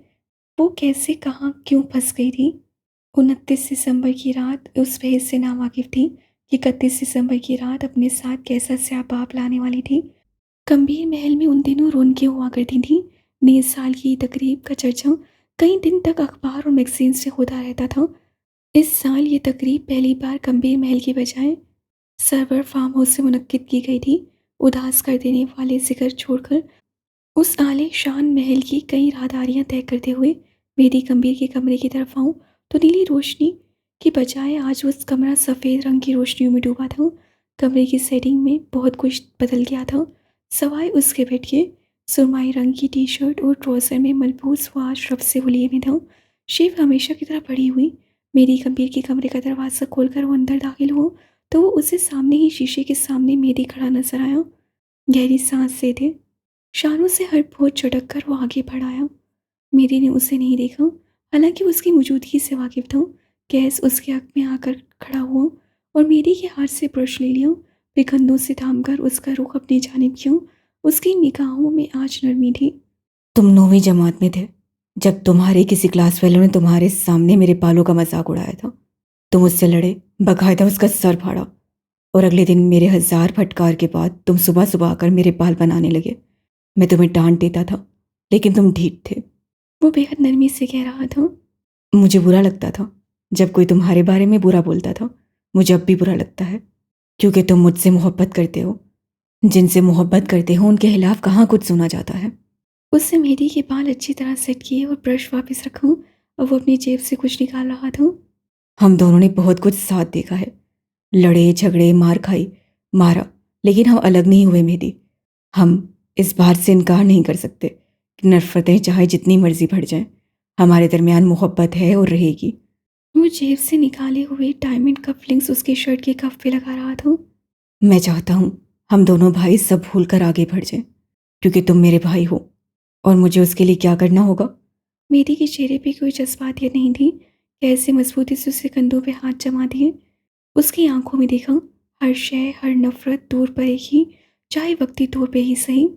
वो कैसे, कहाँ, क्यों फंस गई थी? 29 दिसंबर की रात उस भेद से नावाकिफ थी कि 31 दिसंबर की रात अपने साथ कैसा स्यापाप लाने वाली थी। गंभीर महल में उन दिनों रौनकें हुआ करती थी। नए साल की तकरीब का चर्चा कई दिन तक अखबार और मैगजीन से होता रहता था। इस साल ये तकरीब पहली बार गंभीर महल की बजाय सरवर फार्म हाउस से मुनक्किद की गई थी। उदास कर देने वाले जिक्र छोड़कर उस आले शान महल की कई राहदारियां तय करते हुए मेरी गंभीर के कमरे की तरफ आऊं तो नीली रोशनी की बजाय आज उस कमरा सफ़ेद रंग की रोशनियों में डूबा था। कमरे की सेटिंग में बहुत कुछ बदल गया था, सवाए उसके बेड के। सुरमाई रंग की टी शर्ट और ट्राउज़र में मलबूस हुआ अशरफ से हुलिये में था। शिव हमेशा की तरह पड़ी हुई मेरी गंभीर के कमरे का दरवाज़ा खोलकर वो अंदर दाखिल हो तो वो उसे सामने ही शीशे के सामने मेरी खड़ा नजर आया। गहरी सांस से थे, शानों से हर बोझ झटक कर वो आगे बढ़ आया। मेरी ने उसे नहीं देखा, हालांकि उसकी मौजूदगी से वाकिफ था। गैस उसके आँख में आकर खड़ा हुआ और मेरी के हाथ से ब्रश ले लिया। वे कंधों से थामकर उसका रुख अपनी जानिब किया। उसकी निगाहों में आज नरमी थी। तुम 9वीं जमात में थे जब तुम्हारे किसी क्लास फेलो ने तुम्हारे सामने मेरे बालों का मजाक उड़ाया था। तुम उससे लड़े, बकायदा उसका सर फाड़ा, और अगले दिन मेरे 1000 फटकार के बाद तुम सुबह सुबह आकर मेरे बाल बनाने लगे। मैं तुम्हें डांट देता था, लेकिन तुम ढीठ थे। वो बेहद नरमी से कह रहा था। मुझे बुरा लगता था जब कोई तुम्हारे बारे में बुरा बोलता था। मुझे अब भी बुरा लगता है, क्योंकि तुम मुझसे मोहब्बत करते हो। जिनसे मोहब्बत करते हो उनके खिलाफ कहाँ कुछ सुना जाता है। उससे मेरी के बाल अच्छी तरह सेट किए और ब्रश वापस रखा और वो अपनी जेब से कुछ निकाल रहा था। हम दोनों ने बहुत कुछ साथ देखा है, लड़े झगड़े, मार खाई, मारा, लेकिन हम अलग नहीं हुए मेहदी। हम इस बात से इनकार नहीं कर सकते कि नफरतें चाहे जितनी मर्जी बढ़ जाएं, हमारे दरमियान मोहब्बत है और रहेगी। वो जेब से निकाले हुए डायमंड कफलिंग्स उसके शर्ट के कफ पे लगा रहा था। मैं चाहता हूँ हम दोनों भाई सब भूल कर आगे बढ़ जाएं, क्योंकि तुम मेरे भाई हो और मुझे उसके लिए क्या करना होगा। मेरी के चेहरे पे कोई जज्बातियत नहीं थी। कैसे मजबूती से उसके कंधों पे हाथ जमा दिए। उसकी आंखों में देखा, हर शय, हर नफरत दूर पड़ेगी, चाहे वक्ती तौर पे ही सही।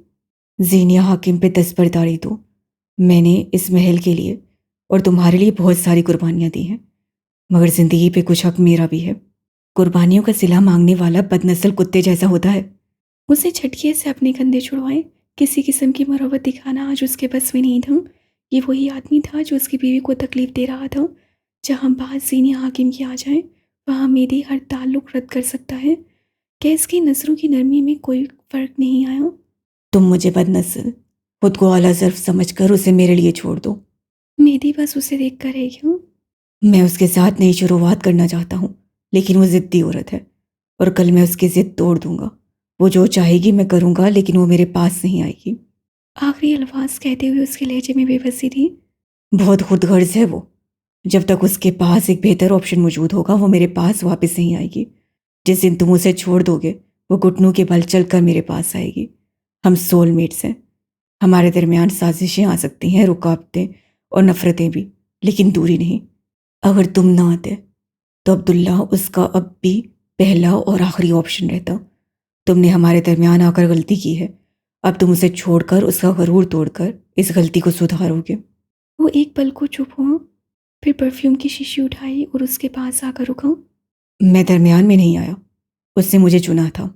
जीनिया हाकिम पे 10 बरदारी दो। मैंने इस महल के लिए और तुम्हारे लिए बहुत सारी कुर्बानियां दी हैं, मगर जिंदगी पे कुछ हक मेरा भी है। कुर्बानियों का सिला मांगने वाला बदनस्ल कुत्ते जैसा होता है। उसे झटके से अपने कंधे छुड़वाए। किसी किस्म की मरवत दिखाना आज उसके बस में नहीं था। ये वही आदमी था जो उसकी बीवी को तकलीफ दे रहा था। जहाँ बात सीनिया हाकिम की आ जाए, वहाँ मेरी हर ताल्लुक रद्द कर सकता है। कैस की नज़रों की नरमी में कोई फर्क नहीं आया। तुम मुझे बदनस्ल, खुद को आला ज़र्फ समझकर उसे मेरे लिए छोड़ दो। मेरी बस उसे देख कर रह गया। मैं उसके साथ नई शुरुआत करना चाहता हूँ, लेकिन वो ज़िद्दी औरत है और कल मैं उसकी ज़िद तोड़ दूंगा। वो जो चाहेगी मैं करूँगा, लेकिन वो मेरे पास नहीं आएगी। आखिरी अल्फाज कहते हुए उसके लहजे में बेबसी थी। बहुत खुदगर्ज है वो। जब तक उसके पास एक बेहतर ऑप्शन मौजूद होगा वो मेरे पास वापस नहीं आएगी। जिस दिन तुम उसे छोड़ दोगे वो घुटनों के बल चलकर मेरे पास आएगी। हम सोलमेट्स हैं। हमारे दरमियान साजिशें आ सकती हैं, रुकावटें और नफरतें भी, लेकिन दूरी नहीं। अगर तुम ना आते तो अब्दुल्ला उसका अब भी पहला और आखिरी ऑप्शन रहता। तुमने हमारे दरमियान आकर गलती की है, अब तुम उसे छोड़कर उसका गरूर तोड़कर इस गलती को सुधारोगे। वो एक पल को चुप हुआ, फिर परफ्यूम की शीशी उठाई और उसके पास आकर रुका। मैं दरमियान में नहीं आया, उसने मुझे चुना था।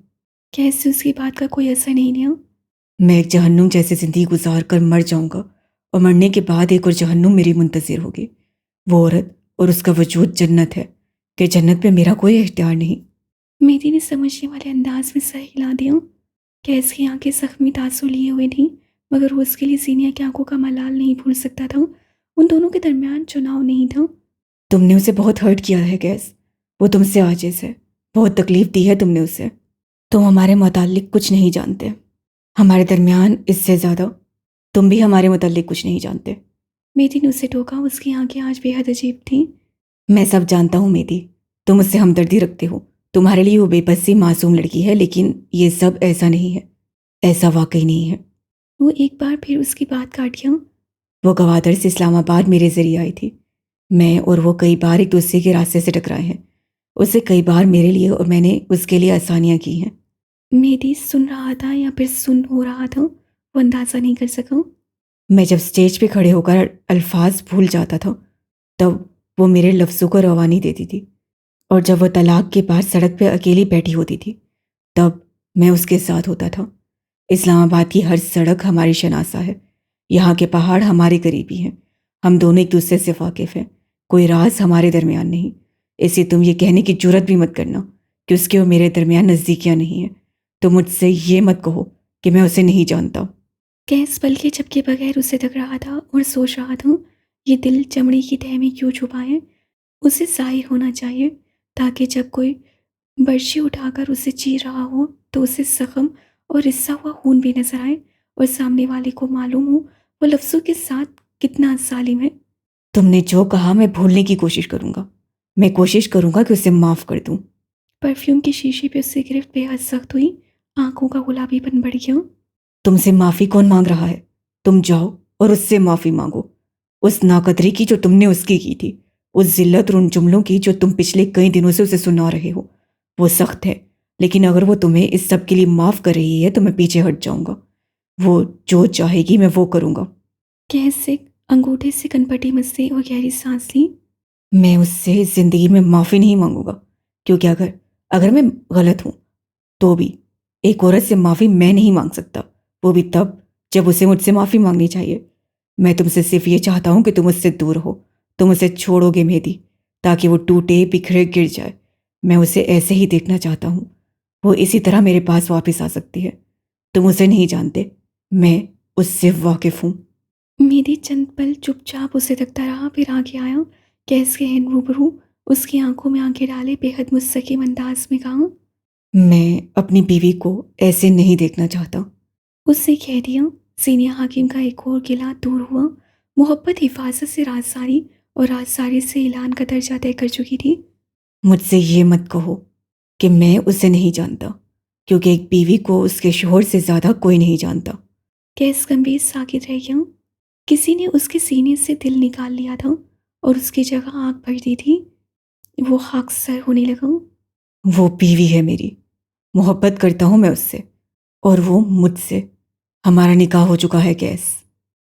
कैसे उसकी बात का कोई असर नहीं लिया। मैं एक जहन्नुम जैसी जिंदगी गुजार कर मर जाऊंगा और मरने के बाद एक और जहन्नुम मेरी मुंतजिर होगी। वो औरत और उसका वजूद जन्नत है कि जन्नत पे मेरा कोई इख्तियार नहीं। मेरी ने समझने वाले अंदाज में सर हिला दिया। कैस की आंखें जख्मी तासु लिए हुए थीं, मगर वो उसके लिए सीनिया की आंखों का मलाल नहीं भूल सकता था। उन दोनों के दरमियान चुनाव नहीं था। तुमने उसे बहुत हर्ट किया है गैस। वो तुमसे आजिज है, बहुत तकलीफ दी है तुमने उसे। तुम हमारे मुताल्लिक कुछ नहीं जानते। हमारे दरमियान इससे ज़्यादा तुम भी हमारे मुताल्लिक कुछ नहीं जानते। मेरी ने उसे टोका। उसकी आंखें आज बेहद अजीब थीं। मैं सब जानता हूँ मेदी, तुम उससे हमदर्दी रखते हो। तुम्हारे लिए वो बेबसी मासूम लड़की है, लेकिन ये सब ऐसा नहीं है। ऐसा वाकई नहीं है। वो एक बार फिर उसकी बात काट गया। वो गवादर से इस्लामाबाद मेरे ज़रिए आई थी। मैं और वो कई बार एक दूसरे के रास्ते से टकराए हैं। उससे कई बार मेरे लिए और मैंने उसके लिए आसानियाँ की हैं। मेहदी सुन रहा था या फिर सुन हो रहा था, वो अंदाज़ा नहीं कर सका। मैं जब स्टेज पे खड़े होकर अल्फाज भूल जाता था, तब वो मेरे लफ्ज़ों को रवानी देती थी। और जब वो तलाक के बाद सड़क पे अकेली बैठी होती थी, तब मैं उसके साथ होता था। इस्लामाबाद की हर सड़क हमारी शनासा है। यहाँ के पहाड़ हमारे करीबी हैं। हम दोनों एक दूसरे से वाकिफ़ हैं। कोई राज हमारे दरमियान नहीं। इसलिए तुम ये कहने की जुर्रत भी मत करना कि उसके और मेरे दरमियान नज़दीकियाँ नहीं हैं। तो मुझसे ये मत कहो कि मैं उसे नहीं जानता। गैस पल के झपके बगैर उसे तक रहा था और सोच रहा था, ये दिल चमड़ी की तह में क्यों छुपा है। उसे जाहिर होना चाहिए ताकि जब कोई बर्छी उठाकर उसे चीर रहा हो तो उसे जख्म और रिसा हुआ खून भी नजर आए और सामने वाले को मालूम हो वो लफ्ज़ों के साथ कितना जालिम है। तुमने जो कहा मैं भूलने की कोशिश करूँगा। मैं कोशिश करूँगा कि उसे माफ़ कर दूँ। परफ्यूम की शीशी पे उससे गिरफ्त बेहद सख्त हुई। आंखों का गुलाबीपन बढ़ गया। तुमसे माफ़ी कौन मांग रहा है? तुम जाओ और उससे माफ़ी मांगो। उस नाकदरी की जो तुमने उसकी की थी, उस जिल्लत और उन जुमलों की जो तुम पिछले कई दिनों से उसे सुना रहे हो, वो सख्त है। लेकिन अगर वो तुम्हें इस सब के लिए माफ़ कर रही है तो मैं पीछे हट जाऊंगा। वो जो चाहेगी मैं वो करूंगा। गैस से अंगूठे से कनपटी मसली और गहरी सांस ली। मैं उससे ज़िंदगी में माफ़ी नहीं मांगूंगा, क्योंकि अगर अगर मैं गलत हूँ तो भी एक औरत से माफ़ी मैं नहीं मांग सकता, वो भी तब जब उसे मुझसे माफ़ी मांगनी चाहिए। मैं तुमसे सिर्फ ये चाहता हूँ कि तुम उससे दूर हो। तुम उसे छोड़ोगे मेहदी, ताकि वो टूटे बिखरे गिर जाए। मैं उसे ऐसे ही देखना चाहता हूँ। वो इसी तरह मेरे पास वापस आ सकती है। तुम उसे नहीं जानते, मैं उससे वाकिफ़ हूँ। मेरी चंद पल चुपचाप उसे तकता रहा, फिर आगे आया। गैस के हैन रूबरू उसकी आंखों में आंखें डाले बेहद मुस्तकीम अंदाज में कहा, मैं अपनी बीवी को ऐसे नहीं देखना चाहता। उससे कह दिया। सीनियर हाकिम का एक और गिला दूर हुआ। मोहब्बत हिफाजत से राजसारी और राजसारी से ऐलान का दर्जा तय कर चुकी थी। मुझसे ये मत कहो कि मैं उसे नहीं जानता, क्योंकि एक बीवी को उसके शोहर से ज़्यादा कोई नहीं जानता। गैस गंभीर साकित रह गया। किसी ने उसके सीने से दिल निकाल लिया था और उसकी जगह आग भर दी थी। वो खाकसर होने लगा। वो बीवी है मेरी। मोहब्बत करता हूँ मैं उससे, और वो मुझसे। हमारा निकाह हो चुका है गैस।